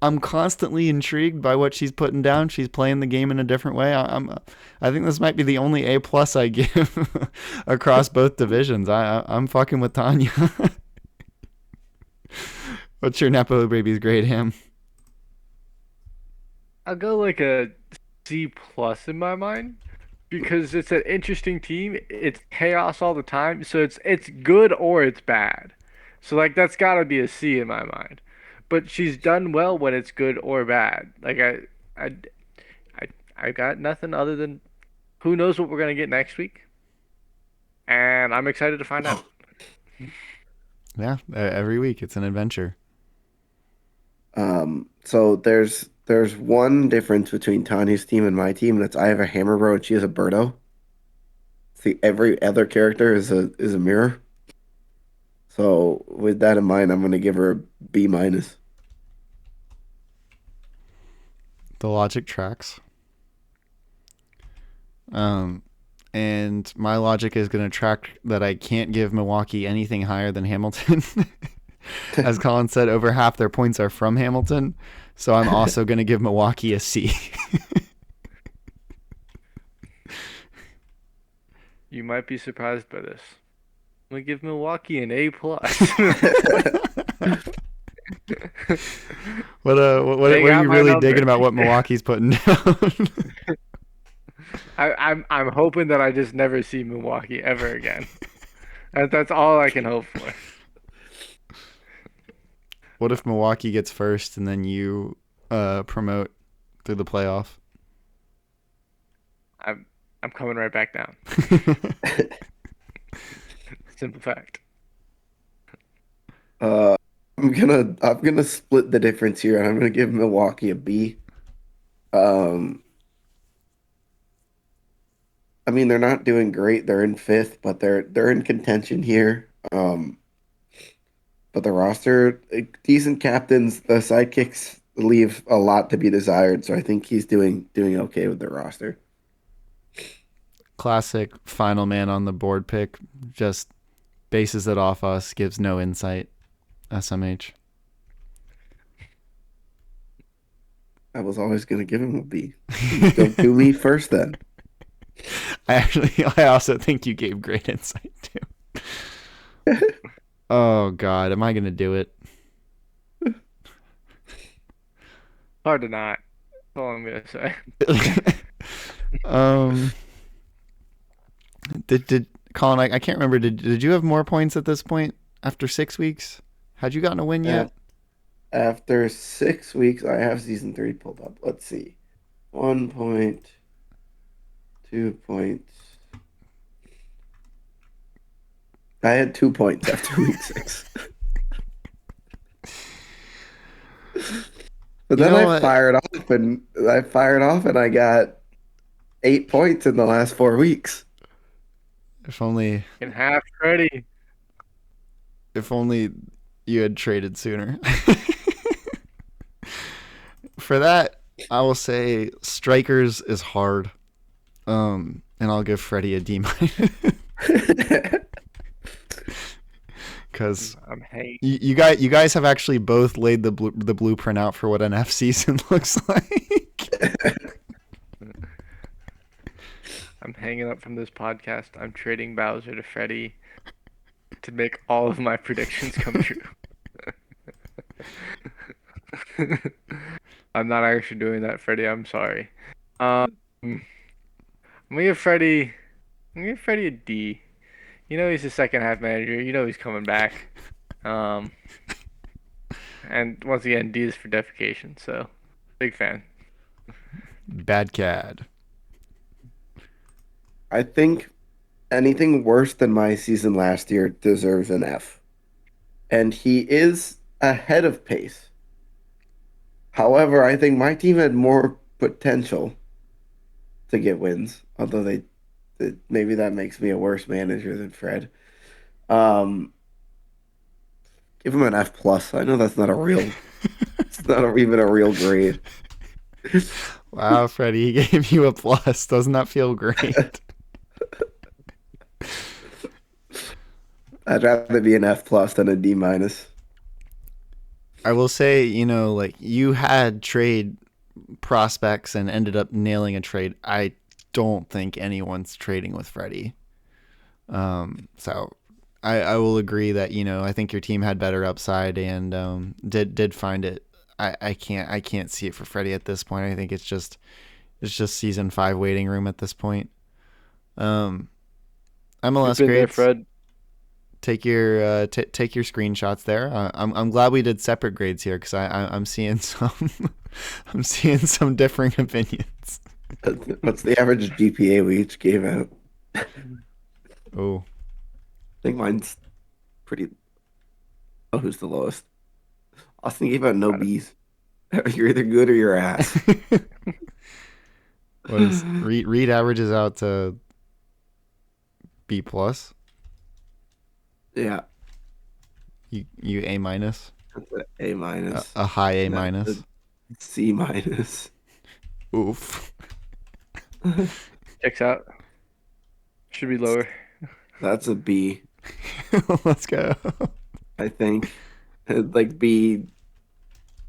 Speaker 3: I'm constantly intrigued by what she's putting down. She's playing the game in a different way. I think this might be the only A plus I give across both divisions. I'm fucking with Tanya. What's your Nepo babies grade, Ham?
Speaker 2: I'll go like a C plus in my mind because it's an interesting team. It's chaos all the time, so it's good or it's bad. So like that's gotta be a C in my mind. But she's done well when it's good or bad. I, I, I got nothing other than who knows what we're gonna get next week, and I'm excited to find out.
Speaker 3: Yeah, every week it's an adventure.
Speaker 1: So there's one difference between Tanya's team and my team. That's I have a Hammer Bro and she has a Birdo. See, every other character is a mirror. So with that in mind, I'm gonna give her a B minus.
Speaker 3: The logic tracks. And my logic is going to track that I can't give Milwaukee anything higher than Hamilton. As Colin said, over half their points are from Hamilton. So I'm also going to give Milwaukee a C.
Speaker 2: You might be surprised by this. I'm gonna give Milwaukee an A plus.
Speaker 3: What
Speaker 2: They
Speaker 3: are
Speaker 2: got
Speaker 3: you
Speaker 2: my
Speaker 3: really
Speaker 2: number.
Speaker 3: digging about what Milwaukee's putting down?
Speaker 2: I'm hoping that I just never see Milwaukee ever again. That's all I can hope for.
Speaker 3: What if Milwaukee gets first and then you promote through the playoff?
Speaker 2: I'm coming right back down. Simple fact.
Speaker 1: Uh, I'm gonna split the difference here, and I'm gonna give Milwaukee a B. Um, I mean they're not doing great. They're in fifth, but they're in contention here. But the roster, decent captains, the sidekicks leave a lot to be desired. So I think he's doing okay with the roster.
Speaker 3: Classic final man on the board pick. Just bases it off us, gives no insight. SMH.
Speaker 1: I was always gonna give him a B. Don't do me first then.
Speaker 3: I also think you gave great insight too. Oh God, am I gonna do it?
Speaker 2: Hard to not. all I'm gonna say.
Speaker 3: um, did Colin? I can't remember. Did you have more points at this point after 6 weeks? Had you gotten a win yet?
Speaker 1: Af- After 6 weeks, I have season three pulled up. Let's see. 1 point, 2 points. I had 2 points after week six. But
Speaker 3: You
Speaker 1: then
Speaker 3: know what?
Speaker 1: I fired off and I got 8 points in the last 4 weeks.
Speaker 3: If only,
Speaker 2: In half Freddy.
Speaker 3: if only you had traded sooner. For that, I will say strikers is hard. And I'll give Freddie a D minus because
Speaker 2: I'm hanging.
Speaker 3: you guys have actually both laid the blueprint out for what an F season looks like.
Speaker 2: I'm hanging up from this podcast. I'm trading Bowser to Freddy to make all of my predictions come true. I'm not actually doing that, Freddy. I'm sorry. I'm gonna give Freddy. I'm gonna give Freddy a D. You know he's the second half manager. You know he's coming back. Um, and once again, D is for defecation. So, big fan.
Speaker 3: Bad cad.
Speaker 1: I think anything worse than my season last year deserves an F. And he is ahead of pace. However, I think my team had more potential to get wins, although maybe that makes me a worse manager than Fred. Um, Give him an F plus. I know that's not a real, it's not even a real grade.
Speaker 3: Wow, Freddie, he gave you a plus. Doesn't that feel great?
Speaker 1: I'd rather be an F plus than a D minus.
Speaker 3: I will say, like you had trade prospects and ended up nailing a trade. I don't think anyone's trading with Freddie. So I will agree that I think your team had better upside and did find it. I can't see it for Freddie at this point. I think it's just season 5 waiting room at this point.
Speaker 2: You've
Speaker 3: MLS
Speaker 2: been there,
Speaker 3: grades.
Speaker 2: Fred.
Speaker 3: Take your take your screenshots there. I'm glad we did separate grades here because I'm seeing some I'm seeing some differing opinions.
Speaker 1: What's the average GPA we each gave out? I
Speaker 3: Oh,
Speaker 1: think mine's pretty. Oh, who's the lowest? Austin gave out no B's. You're either good or you're ass.
Speaker 3: what is Reed averages out to B plus.
Speaker 1: Yeah,
Speaker 3: You A minus,
Speaker 1: that's an A minus.
Speaker 3: a high A
Speaker 1: That's a
Speaker 3: minus.
Speaker 1: C minus.
Speaker 3: Oof.
Speaker 2: Checks out. Should be lower.
Speaker 1: That's a B,
Speaker 3: Let's go.
Speaker 1: I think. Like B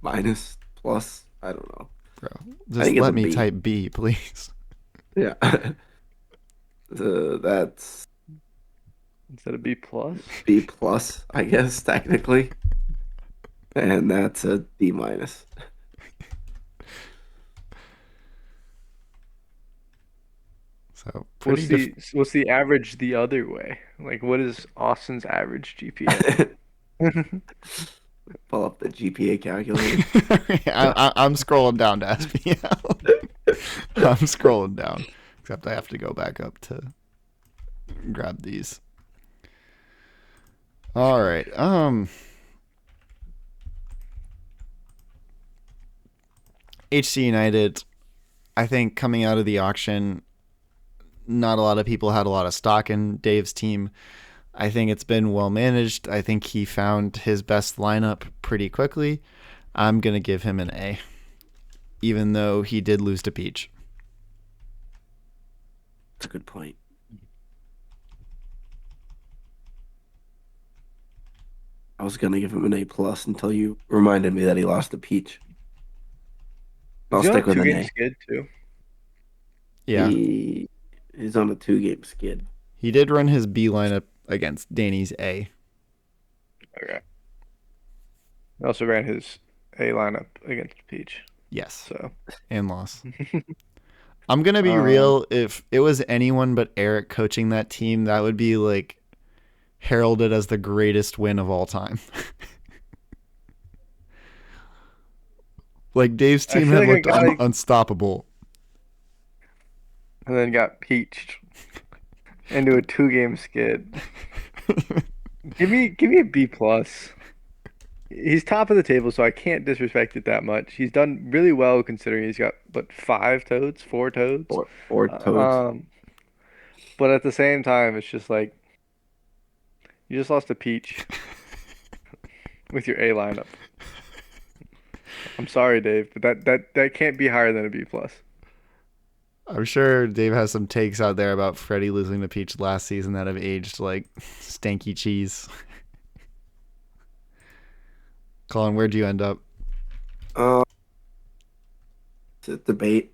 Speaker 1: minus plus. I don't know.
Speaker 3: Bro,
Speaker 1: I
Speaker 3: just
Speaker 1: think it's a
Speaker 3: let me
Speaker 1: B.
Speaker 3: type B, please.
Speaker 1: Yeah. That's
Speaker 2: Instead of B plus.
Speaker 1: B plus, I guess, technically. And that's a D minus.
Speaker 3: So pretty.
Speaker 2: What's the average the other way? Like, what is Austin's average GPA?
Speaker 1: Pull up the GPA calculator.
Speaker 3: I'm scrolling down to SPL. I'm scrolling down, except I have to go back up to grab these. All right. HC United, I think coming out of the auction, not a lot of people had a lot of stock in Dave's team. I think it's been well managed. I think he found his best lineup pretty quickly. I'm going to give him an A, even though he did lose to Peach.
Speaker 1: That's a good point. I was gonna give him an A plus until you reminded me that he lost to Peach. I'll
Speaker 2: Is he on
Speaker 1: stick
Speaker 2: a
Speaker 1: with an
Speaker 2: two-game
Speaker 1: A.
Speaker 2: skid too?
Speaker 3: Yeah.
Speaker 1: He's on a 2-game skid.
Speaker 3: He did run his B lineup against Danny's A.
Speaker 2: Okay. He also ran his A lineup against Peach.
Speaker 3: Yes,
Speaker 2: So,
Speaker 3: and loss. I'm gonna be
Speaker 2: um,
Speaker 3: real. If it was anyone but Eric coaching that team, that would be like heralded as the greatest win of all time. Like Dave's
Speaker 2: I
Speaker 3: team
Speaker 2: feel
Speaker 3: had
Speaker 2: like a
Speaker 3: looked
Speaker 2: guy
Speaker 3: unstoppable.
Speaker 2: and then got peached into a 2-game skid. Give me a B plus. He's top of the table, so I can't disrespect it that much. He's done really well considering he's got what 5 toads, 4 toads.
Speaker 1: Or toads.
Speaker 2: Um, but at the same time, it's just like you just lost a peach with your A lineup. I'm sorry, Dave, but that can't be higher than a B plus.
Speaker 3: I'm sure Dave has some takes out there about Freddie losing to Peach last season that have aged like stanky cheese. Colin, where'd you end up?
Speaker 1: Uh, it's a debate,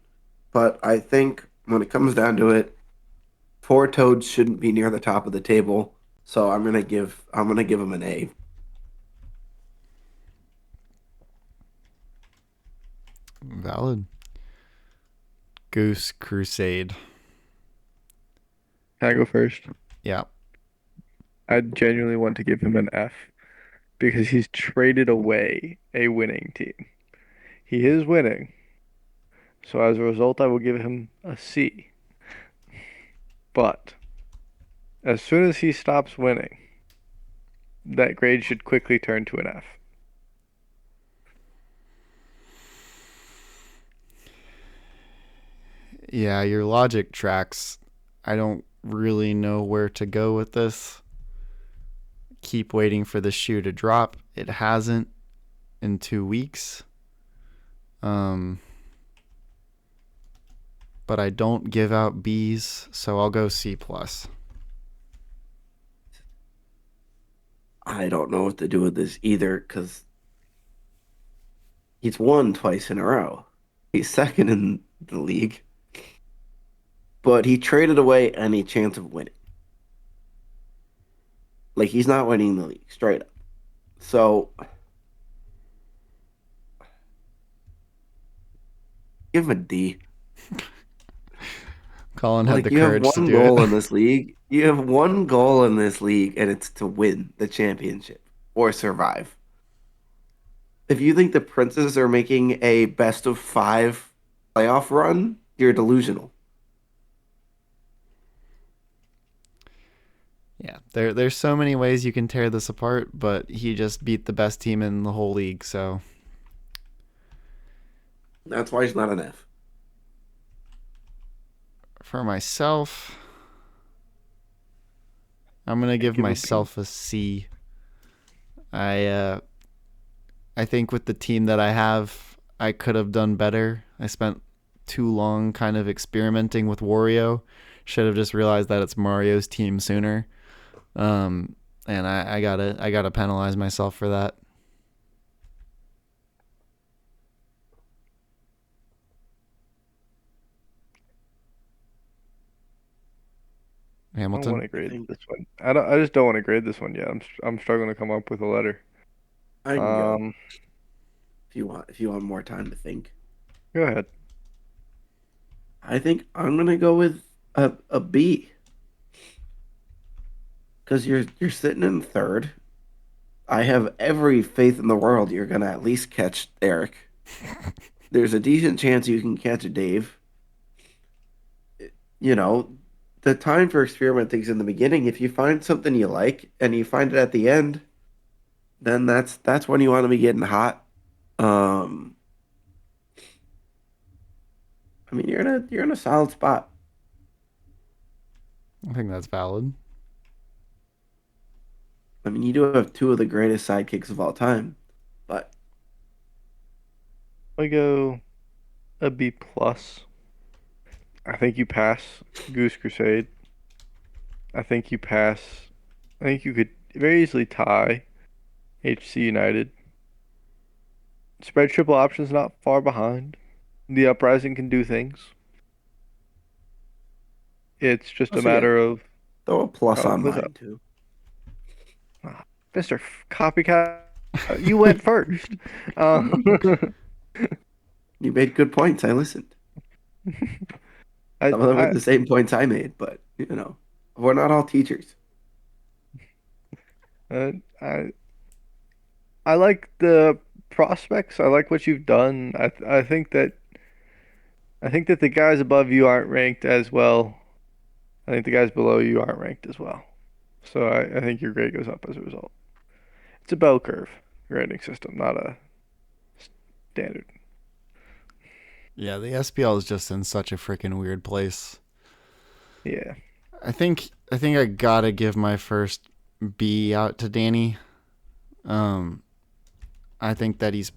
Speaker 1: but I think when it comes down to it, four toads shouldn't be near the top of the table. So I'm gonna give him an A.
Speaker 3: Valid. Goose Crusade.
Speaker 2: Can I go first?
Speaker 3: Yeah.
Speaker 2: I genuinely want to give him an F because he's traded away a winning team. He is winning, so as a result, I will give him a C. But as soon as he stops winning, that grade should quickly turn to an F.
Speaker 3: Yeah, your logic tracks. I don't really know where to go with this. Keep waiting for the shoe to drop. It hasn't in 2 weeks. Um, but I don't give out B's, so I'll go C plus.
Speaker 1: I don't know what to do with this either because he's won twice in a row. He's second in the league, but he traded away any chance of winning. Like he's not winning the league straight up. So give him a D.
Speaker 3: Colin had
Speaker 1: Like
Speaker 3: the
Speaker 1: you have
Speaker 3: courage to
Speaker 1: one
Speaker 3: do it.
Speaker 1: goal in this league. You have one goal in this league, and it's to win the championship or survive. If you think the Princes are making a best of five playoff run, you're delusional.
Speaker 3: Yeah, there's so many ways you can tear this apart, but he just beat the best team in the whole league, so
Speaker 1: That's why he's not an F.
Speaker 3: for myself, I'm gonna give
Speaker 2: Give a B.
Speaker 3: myself a C. I I think with the team that I have, I could have done better. I spent too long kind of experimenting with Wario. Should have just realized that it's Mario's team sooner. Um, and I gotta penalize myself for that.
Speaker 2: I don't want
Speaker 3: Hamilton.
Speaker 2: to
Speaker 1: I
Speaker 2: grade
Speaker 1: think
Speaker 2: this one. I just don't want to grade this one yet. I'm struggling to come up with a letter.
Speaker 1: I can go
Speaker 2: Um,
Speaker 1: if you want more time to think.
Speaker 2: Go ahead.
Speaker 1: I think I'm gonna go with a B because you're sitting in third. I have every faith in the world you're gonna at least catch Eric. There's a decent chance you can catch Dave. You know, the time for experimenting is in the beginning. If you find something you like and you find it at the end, then that's when you want to be getting hot. Um, I mean, you're in a solid spot.
Speaker 3: I think that's valid.
Speaker 1: I mean, you do have two of the greatest sidekicks of all time, but
Speaker 2: I go a B plus. I think you pass Goose Crusade. I think you pass. I think you could very easily tie HC United. Spread triple options not far behind. The Uprising can do things. It's just a
Speaker 1: also yeah,
Speaker 2: matter of
Speaker 1: throw a plus
Speaker 2: how it
Speaker 1: on
Speaker 2: plays out.
Speaker 1: mine too.
Speaker 2: Ah, Mr. Copycat, you went first. Um,
Speaker 1: You made good points. I listened.
Speaker 2: I
Speaker 1: Some of them were
Speaker 2: I
Speaker 1: the same points I made, but we're not all teachers.
Speaker 2: uh, I like the prospects. I like what you've done. I think that the guys above you aren't ranked as well. I think the guys below you aren't ranked as well. So I think your grade goes up as a result. It's a bell curve grading system, not a standard.
Speaker 3: Yeah, the SPL is just in such a freaking weird place.
Speaker 2: Yeah.
Speaker 3: I gotta give my first B out to Danny. Um, I think that he's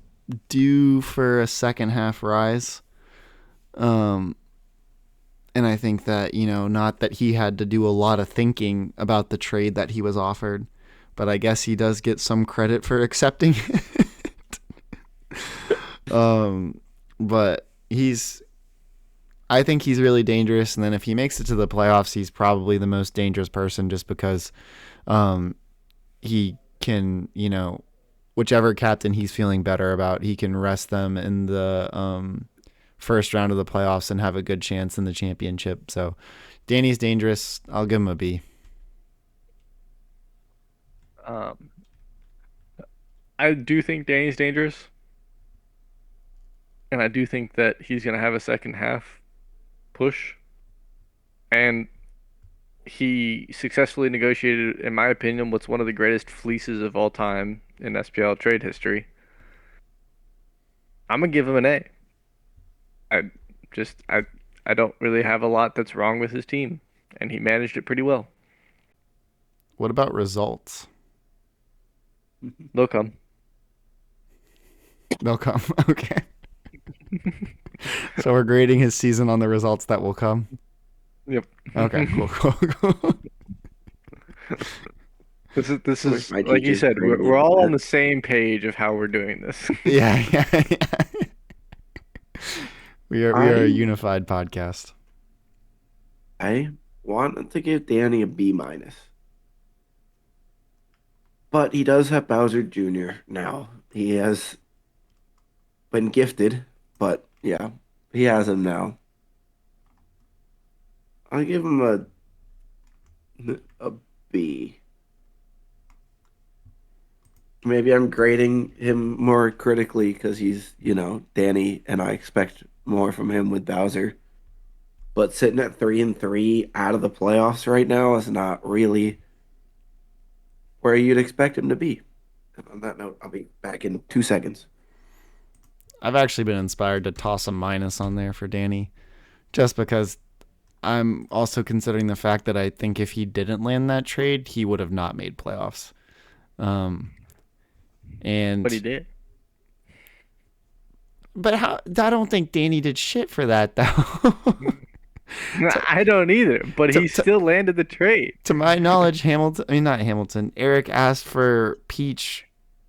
Speaker 3: due for a second half rise. Um, and I think that, not that he had to do a lot of thinking about the trade that he was offered, but I guess he does get some credit for accepting it. um, but I think he's really dangerous. And then if he makes it to the playoffs, he's probably the most dangerous person just because um, he can, whichever captain he's feeling better about, he can rest them in the first round of the playoffs and have a good chance in the championship. So Danny's dangerous. I'll give him a B.
Speaker 2: Um, I do think Danny's dangerous, and I do think that he's gonna have a second half push. And he successfully negotiated, in my opinion, what's one of the greatest fleeces of all time in SPL trade history. I'm gonna give him an A. I just I don't really have a lot that's wrong with his team, and he managed it pretty well.
Speaker 3: What about results?
Speaker 2: They'll come.
Speaker 3: They'll come. Okay. So we're grading his season on the results that will come.
Speaker 2: Yep.
Speaker 3: Okay, cool, cool, cool.
Speaker 2: This
Speaker 1: I wish
Speaker 2: is
Speaker 1: my
Speaker 2: like you
Speaker 1: teachers
Speaker 2: said,
Speaker 1: graded me
Speaker 2: we're
Speaker 1: like
Speaker 2: all on
Speaker 1: that.
Speaker 2: the same page of how we're doing this.
Speaker 3: Yeah, yeah, yeah. We are a
Speaker 1: I
Speaker 3: unified podcast.
Speaker 1: I wanted to give Danny a B minus, but he does have Bowser Jr. now. He has been gifted, but yeah, he has him now. I'll give him a B. Maybe I'm grading him more critically because he's, Danny, and I expect more from him with Bowser. But sitting at 3-3 out of the playoffs right now is not really where you'd expect him to be. And on that note, I'll be back in 2 seconds.
Speaker 3: I've actually been inspired to toss a minus on there for Danny, just because I'm also considering the fact that I think if he didn't land that trade, he would have not made playoffs. Um,
Speaker 2: But he
Speaker 3: and
Speaker 2: did.
Speaker 3: but how? I don't think Danny did shit for that though. to,
Speaker 2: I don't either, but
Speaker 3: to,
Speaker 2: he
Speaker 3: to,
Speaker 2: still landed the trade.
Speaker 3: to my knowledge, Hamilton. I mean, not Hamilton. Eric asked for Peach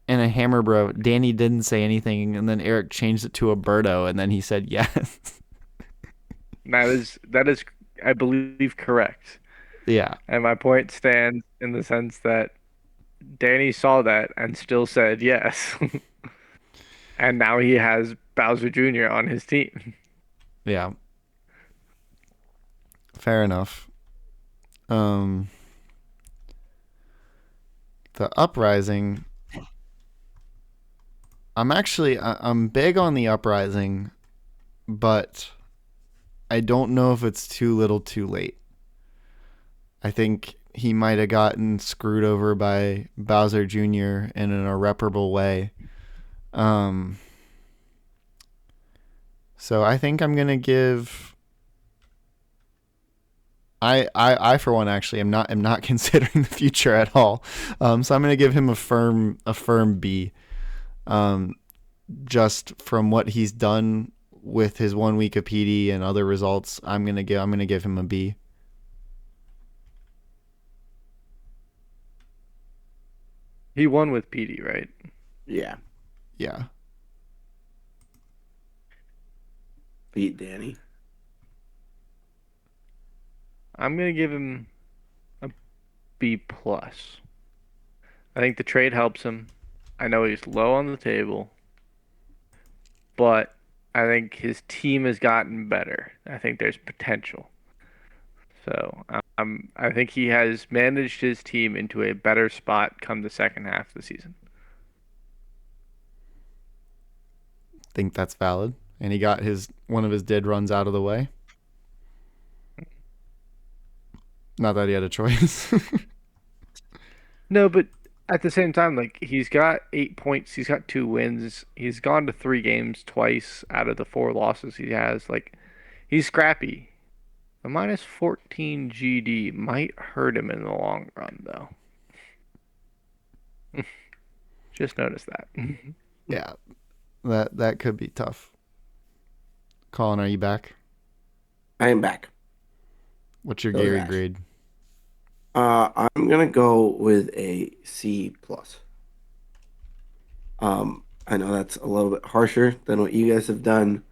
Speaker 3: and a Hammer Bro. Danny didn't say anything, and then Eric changed it to a Birdo, and then he said yes.
Speaker 2: That is I believe correct.
Speaker 3: Yeah.
Speaker 2: And my point stands in the sense that Danny saw that and still said yes. And now he has Bowser Jr. on his team.
Speaker 3: Yeah. Fair enough. Um, the uprising. I'm big on the uprising, but I don't know if it's too little, too late. I think he might have gotten screwed over by Bowser Jr. in an irreparable way. Um, so I think I'm gonna give. I for one actually am not considering the future at all. So I'm gonna give him a firm B. Um, just from what he's done with his 1 week of PD and other results, I'm gonna give him a B.
Speaker 2: He won with PD, right?
Speaker 1: Yeah,
Speaker 3: Yeah.
Speaker 1: beat Danny.
Speaker 2: I'm gonna give him a B plus. I think the trade helps him. I know he's low on the table, but I think his team has gotten better. I think there's potential. So I think he has managed his team into a better spot come the second half of the season.
Speaker 3: Think that's valid. And he got his one of his dead runs out of the way. Not that he had a choice.
Speaker 2: No, but at the same time, like he's got 8 points, he's got 2 wins, he's gone to 3 games twice out of the 4 losses he has. Like he's scrappy. A minus 14 GD might hurt him in the long run, though. Just noticed that.
Speaker 3: Yeah, that could be tough. Colin, are you back?
Speaker 1: I am back.
Speaker 3: What's your
Speaker 1: Still
Speaker 3: Gary
Speaker 1: back.
Speaker 3: grade?
Speaker 1: I'm gonna go with a C plus. I know that's a little bit harsher than what you guys have done.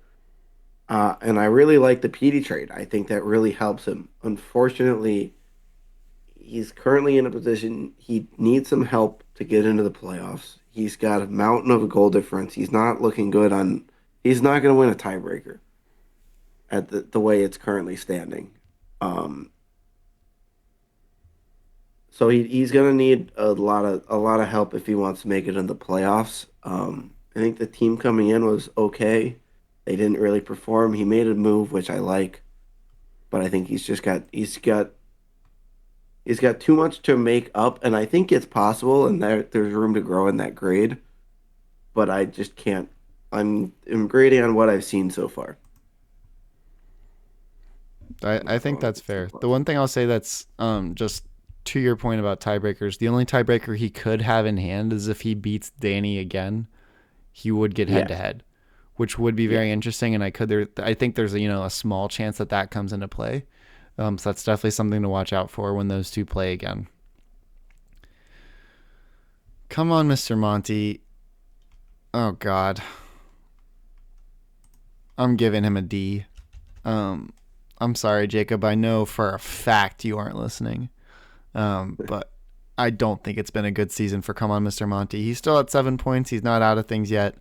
Speaker 1: And I really like the PD trade. I think that really helps him. Unfortunately, he's currently in a position he needs some help to get into the playoffs. He's got a mountain of a goal difference. He's not looking good on. He's not going to win a tiebreaker at the way it's currently standing. Um, so he's going to need a lot of help if he wants to make it in the playoffs. I think the team coming in was okay. They didn't really perform. He made a move which I like, but I think he's got too much to make up, and I think it's possible, and there's room to grow in that grade, but I just can't. I'm grading on what I've seen so far.
Speaker 3: I think that's fair. The one thing I'll say that's just to your point about tiebreakers, the only tiebreaker he could have in hand is if he beats Danny again, he would get head
Speaker 1: Yeah,
Speaker 3: to head, which would be
Speaker 1: yeah.
Speaker 3: very interesting. And I think there's a small chance that that comes into play. So that's definitely something to watch out for when those two play again. Come on, Mr. Monty. Oh God, I'm giving him a D. Um, I'm sorry, Jacob. I know for a fact you aren't listening. But I don't think it's been a good season for Come On, Mr. Monty. He's still at 7 points. He's not out of things yet.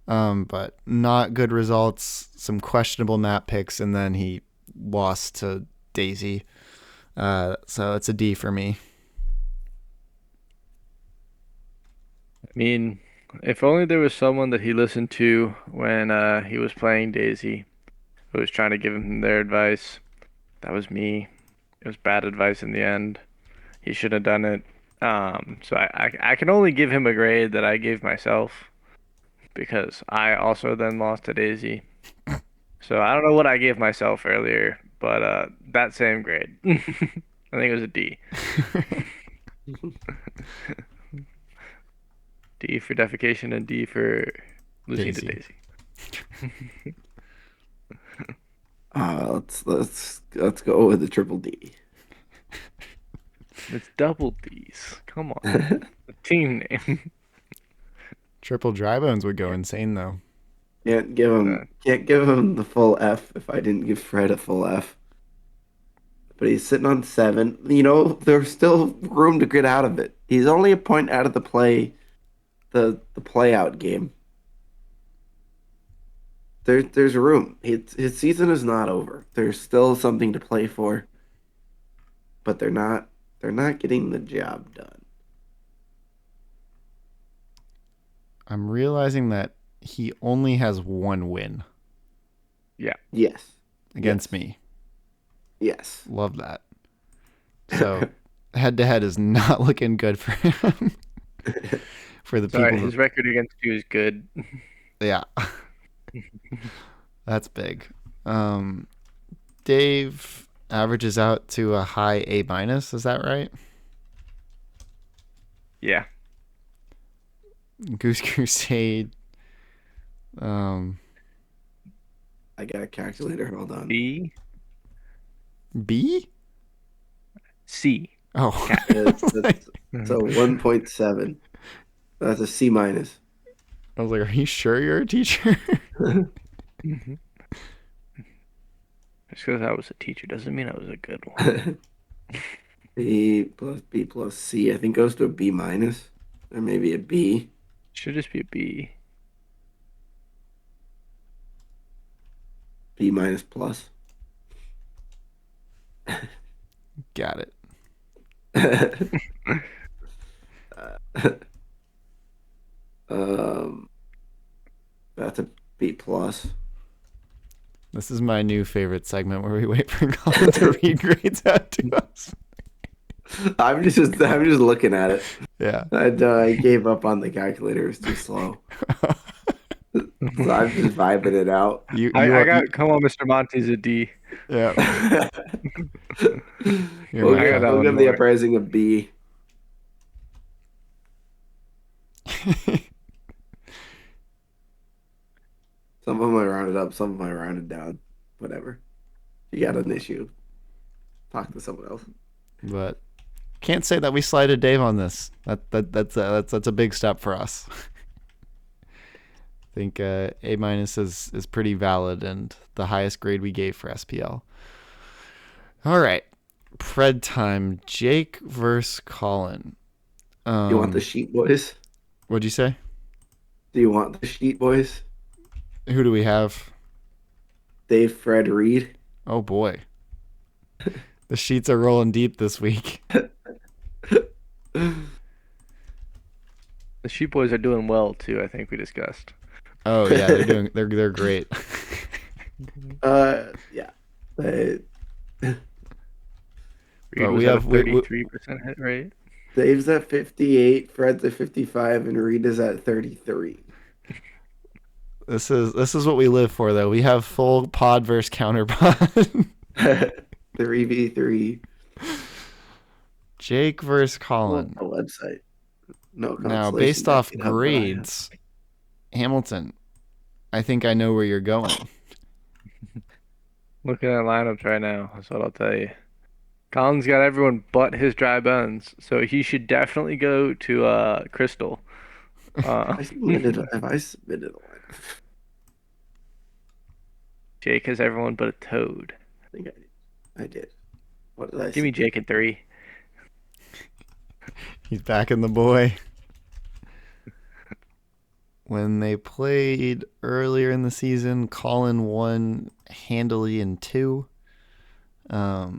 Speaker 3: But not good results. Some questionable map picks, and then he lost to Daisy. So it's a D for me.
Speaker 2: I mean, if only there was someone that he listened to when he was playing Daisy, who was trying to give him their advice. That was me. It was bad advice in the end. He should have done it. So I can only give him a grade that I gave myself because I also then lost to Daisy. So I don't know what I gave myself earlier, but that same grade. I think it was a D. D for defecation and D for losing to
Speaker 3: Daisy.
Speaker 2: Daisy.
Speaker 1: Let's go with the triple D.
Speaker 2: It's double D's. Come on. The team name.
Speaker 3: Triple dry bones would go insane though.
Speaker 1: Can't give
Speaker 2: Uh,
Speaker 1: him can't give him the full F if I didn't give Fred a full F. But he's sitting on 7. There's still room to get out of it. He's only a point out of the play out game. There's room. His season is not over. There's still something to play for, but they're not getting the job done.
Speaker 3: I'm realizing that he only has one win
Speaker 2: yeah.
Speaker 1: Yes.
Speaker 3: against
Speaker 1: Yes.
Speaker 3: me.
Speaker 1: Yes.
Speaker 3: Love that. So head to head is not looking good for him. For the
Speaker 2: Sorry,
Speaker 3: people
Speaker 2: his record against you is good.
Speaker 3: yeah. That's big. Um, Dave averages out to a high A minus. Is that right?
Speaker 2: Yeah.
Speaker 3: Goose Crusade. Um,
Speaker 1: I got a calculator. Hold on.
Speaker 2: B.
Speaker 3: B.
Speaker 2: C.
Speaker 3: Oh,
Speaker 1: It's a 1.7. That's a C minus.
Speaker 3: I was like, are you sure you're a teacher?
Speaker 2: Mhm. Just because I was a teacher doesn't mean I was a good one.
Speaker 1: B plus B plus C. I think goes to a B minus or maybe a B.
Speaker 2: Should just be a B.
Speaker 1: B minus plus.
Speaker 3: Got it.
Speaker 1: um, that's a B plus.
Speaker 3: This is my new favorite segment where we wait for Colin to read grades out to us.
Speaker 1: I'm just looking at it.
Speaker 3: Yeah.
Speaker 1: I gave up on the calculator. It's too slow. So I'm just vibing it out.
Speaker 3: You
Speaker 2: I,
Speaker 3: you
Speaker 2: I
Speaker 3: are
Speaker 2: got come on, Mr. Monty's a D.
Speaker 3: yeah. You're
Speaker 1: We'll
Speaker 3: my
Speaker 2: I got
Speaker 1: give,
Speaker 2: that
Speaker 1: we'll
Speaker 2: one
Speaker 1: give the
Speaker 2: more.
Speaker 1: uprising a B. Some of them I rounded up, some of them I rounded down. Whatever. If you got an issue, talk to someone else.
Speaker 3: But can't say that we slighted Dave on this. That's a big step for us. I think A minus is pretty valid and the highest grade we gave for SPL. All right, Pred time. Jake versus Colin.
Speaker 1: You want the sheet boys?
Speaker 3: What'd you say?
Speaker 1: Do you want the sheet boys?
Speaker 3: Who do we have?
Speaker 1: Dave, Fred, Reed.
Speaker 3: Oh boy, the sheets are rolling deep this week.
Speaker 2: The Sheep Boys are doing well too. I think we discussed.
Speaker 3: Oh yeah, they're great.
Speaker 1: Yeah. But
Speaker 2: Reed
Speaker 3: But
Speaker 2: was
Speaker 3: we
Speaker 2: at
Speaker 3: have
Speaker 2: a
Speaker 3: we,
Speaker 2: 33% hit rate.
Speaker 1: Dave's at 58, Fred's at 55, and Reed is at 33.
Speaker 3: this is what we live for though. We have full pod versus counter pod.
Speaker 1: 3v3.
Speaker 3: Jake versus
Speaker 1: A
Speaker 3: Colin.
Speaker 1: website. No
Speaker 3: Now,
Speaker 1: consolation.
Speaker 3: based off
Speaker 1: GitHub, but I have-
Speaker 3: grades, Hamilton, I think I know where you're going.
Speaker 2: Looking at lineups right now, that's what I'll tell you. Colin's got everyone but his dry bones, so he should definitely go to Crystal.
Speaker 1: Have I submitted a line?
Speaker 2: Jake has everyone but a Toad.
Speaker 1: I think I did. What did I
Speaker 2: Give me
Speaker 1: submit?
Speaker 2: Jake at 3.
Speaker 3: He's backing the boy. When they played earlier in the season, Colin won handily in 2. I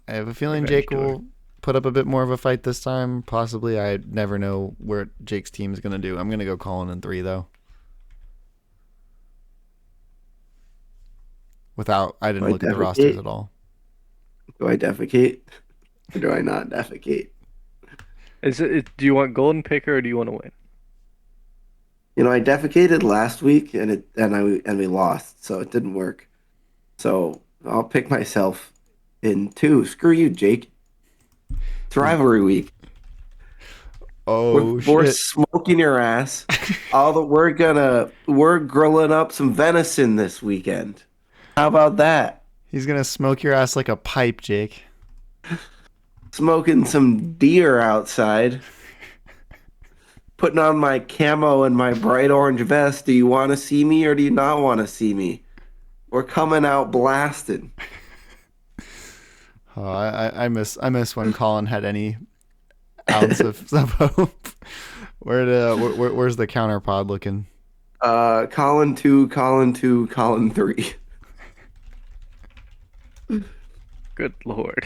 Speaker 3: have a feeling
Speaker 2: Revenge
Speaker 3: Jake
Speaker 2: tour.
Speaker 3: will put up a bit more of a fight this time. Possibly. I never know where Jake's team is going to do. I'm going to go Colin in 3, though. I didn't
Speaker 1: Do I
Speaker 3: look at the rosters
Speaker 1: defecate?
Speaker 3: at all.
Speaker 1: Do I defecate? Or do I not defecate?
Speaker 2: Do you want golden picker or do you want to win?
Speaker 1: You know, I defecated last week and we lost, so it didn't work. So I'll pick myself in 2. Screw you, Jake. It's rivalry week.
Speaker 3: Oh,
Speaker 1: We're
Speaker 3: shit.
Speaker 1: smoking your ass. We're grilling up some venison this weekend. How about that?
Speaker 3: He's going to smoke your ass like a pipe, Jake.
Speaker 1: Smoking some deer outside. Putting on my camo and my bright orange vest. Do you want to see me or do you not want to see me? We're coming out blasted.
Speaker 3: Oh, I miss when Colin had any ounce of hope. Where's the counter pod looking?
Speaker 1: Colin 2, Colin 2, Colin 3.
Speaker 2: Good lord.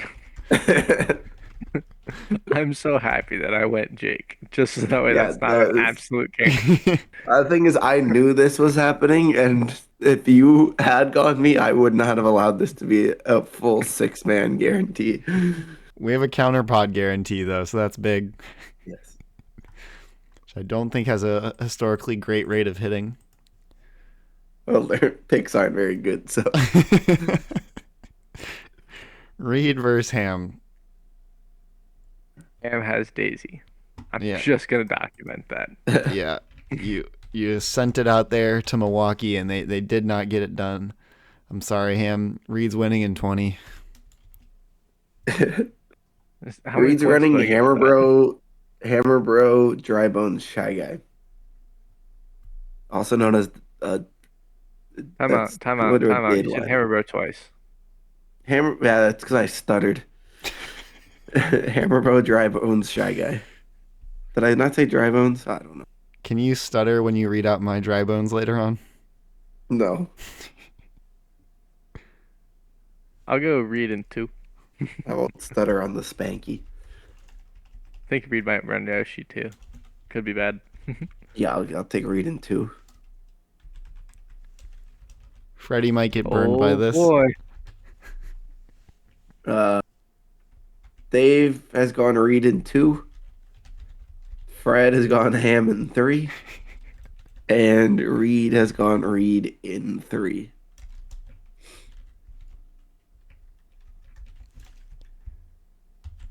Speaker 2: I'm so happy that I went Jake. Just so that way
Speaker 1: Yeah,
Speaker 2: that's not an
Speaker 1: that is-
Speaker 2: absolute game.
Speaker 1: The thing is, I knew this was happening, and if you had gone me, I would not have allowed this to be a full 6-man guarantee.
Speaker 3: We have a counter pod guarantee though, so that's big.
Speaker 1: Yes.
Speaker 3: Which I don't think has a historically great rate of hitting.
Speaker 1: Well, their picks aren't very good, so
Speaker 3: Reed versus Ham.
Speaker 2: Ham has Daisy. I'm
Speaker 3: Yeah.
Speaker 2: just gonna document that.
Speaker 3: Yeah, you sent it out there to Milwaukee, and they did not get it done. I'm sorry, Ham. Reed's winning in 20.
Speaker 2: How many
Speaker 1: Reed's
Speaker 2: points
Speaker 1: running
Speaker 2: do I get for that?
Speaker 1: Hammer Bro, Dry Bones, Shy Guy, also known as
Speaker 2: Time
Speaker 1: that's
Speaker 2: out, time
Speaker 1: similar
Speaker 2: out,
Speaker 1: to a
Speaker 2: time out. You
Speaker 1: Dade
Speaker 2: said
Speaker 1: line.
Speaker 2: Hammer Bro twice.
Speaker 1: Hammer. Yeah, that's because I stuttered. Hammer Bro, Dry Bones, Shy Guy. Did I not say Dry Bones? I don't know.
Speaker 3: Can you stutter when you read out my dry bones later on?
Speaker 1: No.
Speaker 2: I'll go Reed in 2.
Speaker 1: I won't stutter on the spanky.
Speaker 2: I think Reed might run Yoshi too. Could be bad.
Speaker 1: Yeah, I'll take Reed in 2.
Speaker 3: Freddie might get burned by
Speaker 2: Oh
Speaker 3: this.
Speaker 2: boy.
Speaker 1: Uh, Dave has gone Reed in 2. Fred has gone Ham in 3. And Reed has gone Reed in 3.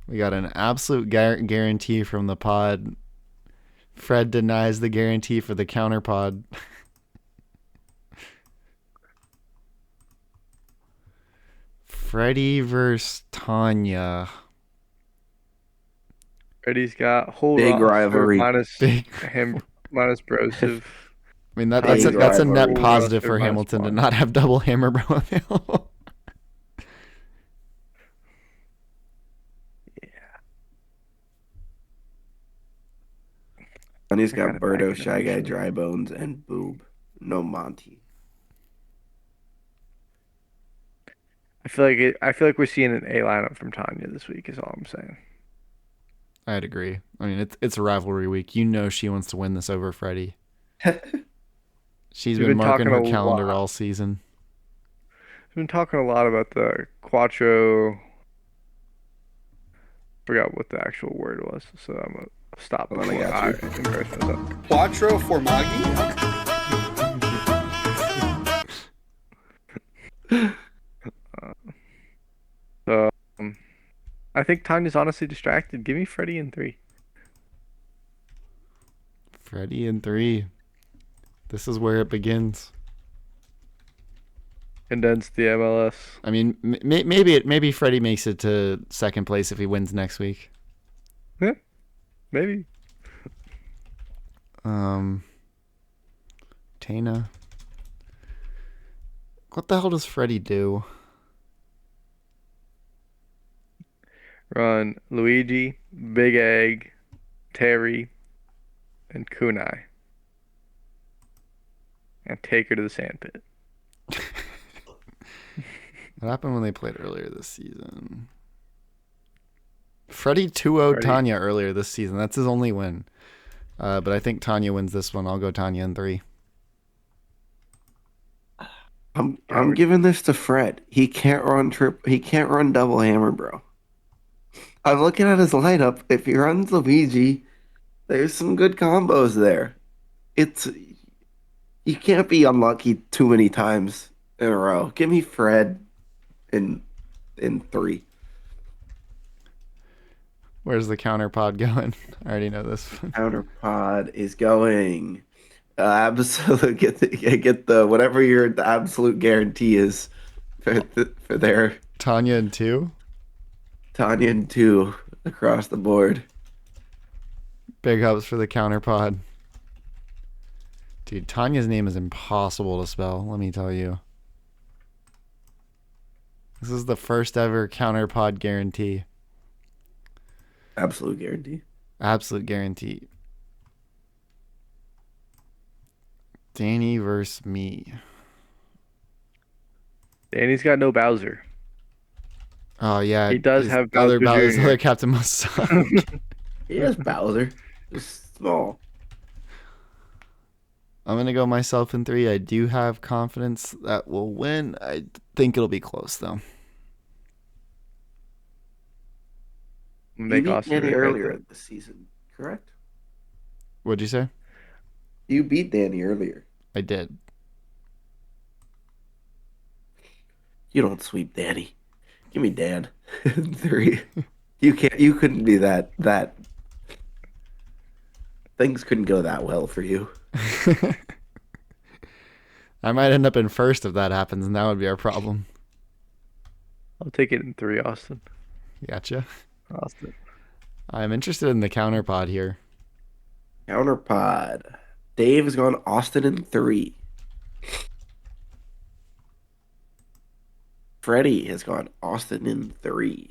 Speaker 3: We got an absolute guarantee from the pod. Fred denies the guarantee for the counter pod. Freddie versus Tanya.
Speaker 2: Freddie's got whole
Speaker 1: Big
Speaker 2: roster
Speaker 1: rivalry.
Speaker 2: minus
Speaker 3: Big.
Speaker 2: him minus Brosive.
Speaker 3: I mean that's
Speaker 1: Big
Speaker 2: Tanya's got
Speaker 3: a net
Speaker 1: rivalry.
Speaker 2: whole
Speaker 3: positive
Speaker 2: roster
Speaker 3: for
Speaker 2: minus
Speaker 3: Hamilton to
Speaker 2: one.
Speaker 3: not have double Hammer Bro available.
Speaker 1: And he's
Speaker 2: I
Speaker 1: got
Speaker 2: got it
Speaker 1: Birdo,
Speaker 2: back in
Speaker 1: Shy Guy,
Speaker 2: eventually.
Speaker 1: Dry Bones, and Boob. No Monty.
Speaker 2: I feel like we're seeing an A lineup from Tanya this week. Is all I'm saying.
Speaker 3: I'd agree. I mean it's a rivalry week. You know she wants to win this over Freddie. She's
Speaker 2: We've
Speaker 3: been
Speaker 2: been
Speaker 3: marking
Speaker 2: talking
Speaker 3: her
Speaker 2: a
Speaker 3: calendar
Speaker 2: lot.
Speaker 3: all season.
Speaker 2: We've been talking a lot about the Quattro. Forgot what the actual word was, so I'm gonna stop
Speaker 1: Hold on, I
Speaker 2: before
Speaker 1: got
Speaker 2: I
Speaker 1: you.
Speaker 2: embarrass myself.
Speaker 4: Quattro Formaggi?
Speaker 2: So I think Tanya's honestly distracted. Give me Freddie in 3.
Speaker 3: Freddie in 3. This is where it begins.
Speaker 2: Condense the MLS.
Speaker 3: I mean, maybe Freddie makes it to second place if he wins next week.
Speaker 2: Yeah, maybe.
Speaker 3: Tana. What the hell does Freddie do?
Speaker 2: Run Luigi, Big Egg, Terry, and Kunai. And take her to the sandpit.
Speaker 3: What happened when they played earlier this season? Freddie 2-0'd
Speaker 2: Freddie.
Speaker 3: Tanya earlier this season. That's his only win. But I think Tanya wins this one. I'll go Tanya in 3.
Speaker 1: I'm giving this to Fred. He can't run he can't run double hammer, bro. I'm looking at his lineup. If he runs Luigi, there's some good combos there. It's you can't be unlucky too many times in a row. Give me Fred in 3.
Speaker 3: Where's the counter pod going? I already know this one.
Speaker 1: Counterpod is going absolute get the whatever the absolute guarantee is for their
Speaker 3: Tanya in 2.
Speaker 1: Tanya in 2 across the board.
Speaker 3: Big ups for the counter pod. Dude, Tanya's name is impossible to spell, let me tell you. This is the first ever counter pod guarantee.
Speaker 1: Absolute guarantee.
Speaker 3: Absolute guarantee. Danny versus me.
Speaker 2: Danny's got no Bowser.
Speaker 3: Oh yeah,
Speaker 2: He does
Speaker 3: his
Speaker 2: have
Speaker 3: other
Speaker 2: Bowser
Speaker 3: his
Speaker 2: Jr.
Speaker 3: other captain must suck.
Speaker 1: He has Bowser. Just small.
Speaker 3: I'm gonna go myself in 3. I do have confidence that we'll win. I think it'll be close though.
Speaker 1: You
Speaker 2: Make
Speaker 1: beat
Speaker 2: Austin
Speaker 1: Danny
Speaker 2: regret
Speaker 1: earlier
Speaker 2: that.
Speaker 1: this season, correct?
Speaker 3: What'd you say?
Speaker 1: You beat Danny earlier.
Speaker 3: I did.
Speaker 1: You don't sweep Danny. Give me Dan. 3. You couldn't do that. Things couldn't go that well for you.
Speaker 3: I might end up in first if that happens, and that would be our problem.
Speaker 2: I'll take it in 3, Austin.
Speaker 3: Gotcha.
Speaker 2: Austin.
Speaker 3: I'm interested in the counter pod here.
Speaker 1: Counterpod. Dave has gone Austin in 3. Freddie has gone Austin in 3.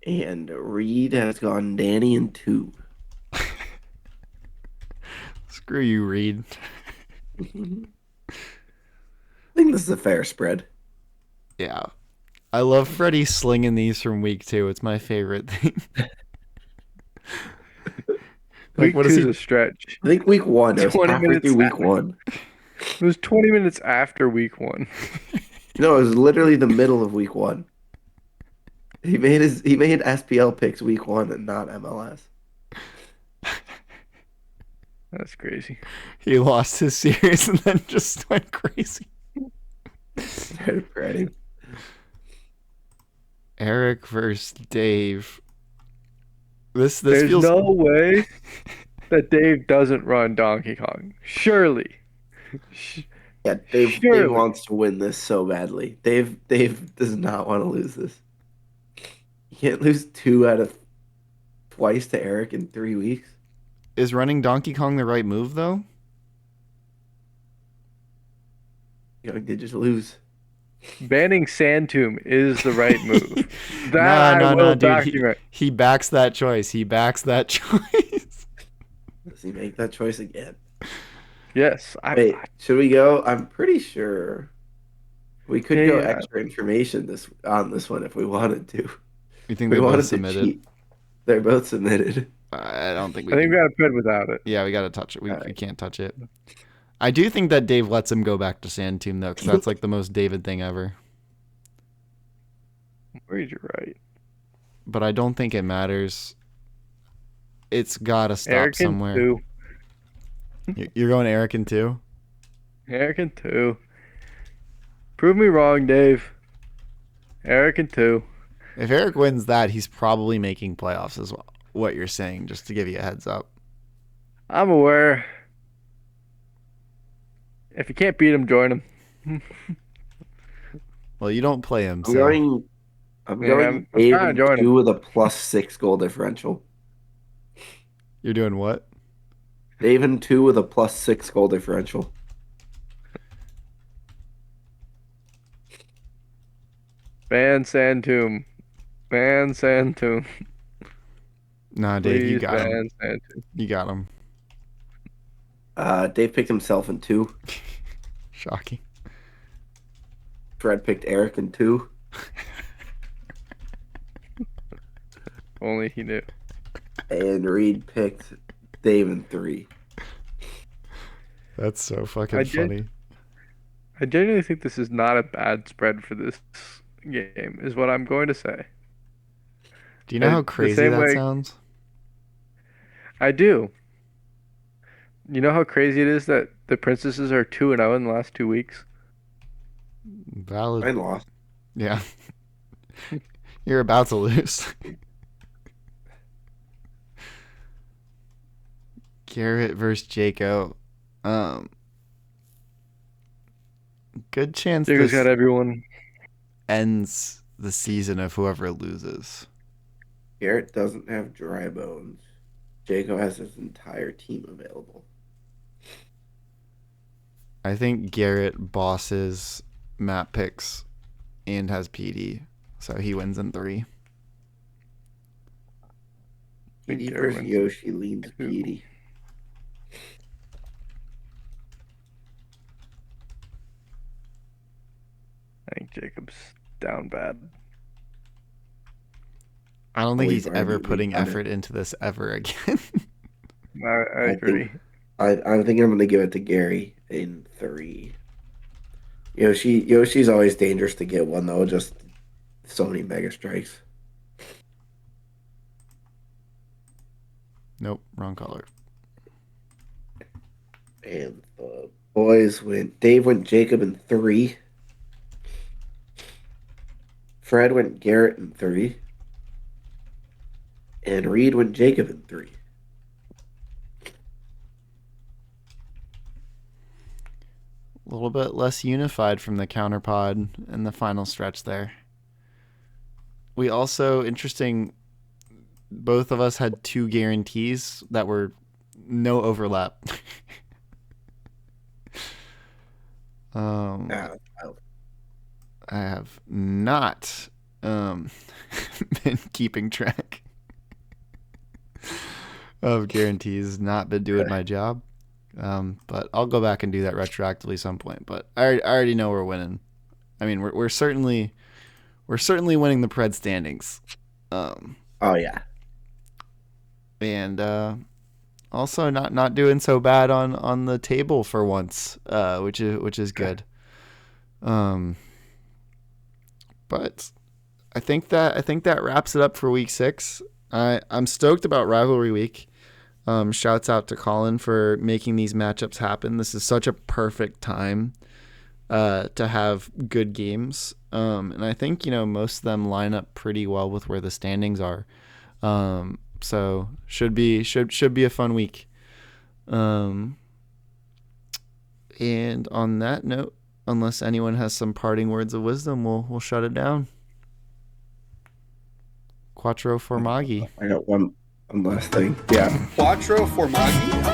Speaker 1: And Reed has gone Danny in 2.
Speaker 3: Screw you, Reed.
Speaker 1: this is a fair spread.
Speaker 3: Yeah. I love Freddie slinging these from week 2. It's my favorite thing. Like,
Speaker 2: Week
Speaker 3: what is
Speaker 2: two is
Speaker 3: he?
Speaker 2: a stretch.
Speaker 1: I think week 1. It was
Speaker 2: 20
Speaker 1: halfway through
Speaker 2: minutes.
Speaker 1: week 1.
Speaker 2: It was 20 minutes after week 1.
Speaker 1: No, it was literally the middle of week 1. He made SPL picks week 1 and not MLS.
Speaker 2: That's crazy.
Speaker 3: He lost his series and then just went crazy.
Speaker 1: Started spreading.
Speaker 3: Eric versus Dave. This
Speaker 2: There's
Speaker 3: feels
Speaker 2: no way that Dave doesn't run Donkey Kong. Surely.
Speaker 1: Yeah, Dave
Speaker 2: Surely.
Speaker 1: wants to win this so badly. Dave does not want to lose this. You can't lose 2 out of twice to Eric in 3 weeks.
Speaker 3: Is running Donkey Kong the right move though?
Speaker 1: Young did just lose.
Speaker 2: Banning Sand Tomb is the right move.
Speaker 3: No,
Speaker 2: That I will
Speaker 3: dude.
Speaker 2: document.
Speaker 3: He backs that choice. He backs that choice.
Speaker 1: Does he make that choice again?
Speaker 2: Yes.
Speaker 1: Wait, should we go? I'm pretty sure we could go
Speaker 2: Yeah.
Speaker 1: extra information on this one if we wanted to.
Speaker 3: You think
Speaker 1: We
Speaker 3: they both
Speaker 1: wanted to
Speaker 3: submitted?
Speaker 1: cheat. They're both submitted.
Speaker 3: I don't think we
Speaker 2: I think
Speaker 3: can.
Speaker 2: we got to put without it.
Speaker 3: Yeah, we got to touch it. We
Speaker 1: Alright.
Speaker 3: can't touch it. I do think that Dave lets him go back to Sand Tomb though, because that's like the most David thing ever.
Speaker 2: Where's your right?
Speaker 3: But I don't think it matters. It's gotta stop
Speaker 2: Eric and
Speaker 3: somewhere.
Speaker 2: 2.
Speaker 3: You're going Eric in 2?
Speaker 2: Eric and 2. Prove me wrong, Dave. Eric and 2.
Speaker 3: If Eric wins that, he's probably making playoffs, is what you're saying, just to give you a heads up.
Speaker 2: I'm aware. If you can't beat him, join him.
Speaker 3: Well, you don't play him,
Speaker 1: I'm
Speaker 3: so
Speaker 1: going. I'm
Speaker 2: Yeah,
Speaker 1: going
Speaker 2: I'm
Speaker 1: Dave
Speaker 2: trying
Speaker 1: and
Speaker 2: to join
Speaker 1: 2 with a +6 goal differential.
Speaker 3: you're doing what?
Speaker 1: Dave and 2 with a +6 goal differential.
Speaker 2: Ban Sand Tomb. Ban Sand Tomb.
Speaker 3: Nah, Dave, you
Speaker 2: Please
Speaker 3: got him.
Speaker 2: ban Sand Tomb.
Speaker 3: You got him.
Speaker 1: Dave picked himself in 2.
Speaker 3: Shocking.
Speaker 1: Fred picked Eric in 2.
Speaker 2: Only he knew.
Speaker 1: And Reed picked Dave in 3.
Speaker 3: That's so fucking
Speaker 2: I did-
Speaker 3: funny.
Speaker 2: I genuinely think this is not a bad spread for this game, is what I'm going to say.
Speaker 3: Do you know
Speaker 2: And
Speaker 3: how
Speaker 2: the
Speaker 3: crazy
Speaker 2: same
Speaker 3: that
Speaker 2: way-
Speaker 3: sounds?
Speaker 2: I do. You know how crazy it is that the Princesses are 2-0 in the last 2 weeks?
Speaker 3: Valid.
Speaker 1: Mine lost.
Speaker 3: Yeah. You're about to lose. Garrett versus Jaco. Good chance
Speaker 2: Jacob's
Speaker 3: this
Speaker 2: got everyone.
Speaker 3: ends the season of whoever loses.
Speaker 1: Garrett doesn't have dry bones. Jaco has his entire team available.
Speaker 3: I think Garrett bosses map picks and has PD, so he wins in 3.
Speaker 1: PD
Speaker 2: Garrett
Speaker 1: versus
Speaker 2: wins.
Speaker 1: Yoshi leans
Speaker 2: Two.
Speaker 1: PD.
Speaker 2: I think Jacob's down bad.
Speaker 3: I don't think
Speaker 1: We've
Speaker 3: he's ever
Speaker 1: already
Speaker 3: putting
Speaker 1: done it.
Speaker 3: effort into this ever again.
Speaker 2: I agree.
Speaker 1: I'm thinking I'm going to give it to Gary in 3. Yoshi's always dangerous to get one, though. Just so many mega strikes.
Speaker 3: Nope, wrong color.
Speaker 1: And the boys went. Dave went Jacob in 3. Fred went Garrett in 3. And Reed went Jacob in 3.
Speaker 3: A little bit less unified from the counterpod in the final stretch there. We also, interesting, both of us had 2 guarantees that were no overlap.
Speaker 1: Yeah.
Speaker 3: I have not been keeping track of guarantees, not been doing my job. But I'll go back and do that retroactively some point. But I already know we're winning. I mean, we're certainly winning the Pred standings.
Speaker 1: Oh yeah.
Speaker 3: And also not doing so bad on the table for once, which is good. But I think that wraps it up for week 6. I'm stoked about Rivalry Week. Shouts out to Colin for making these matchups happen. This is such a perfect time to have good games. And I think most of them line up pretty well with where the standings are. So should be a fun week. And on that note, unless anyone has some parting words of wisdom, we'll shut it down. Quattro Formaggi.
Speaker 1: I got one last thing. Yeah.
Speaker 4: Quattro Formaggi.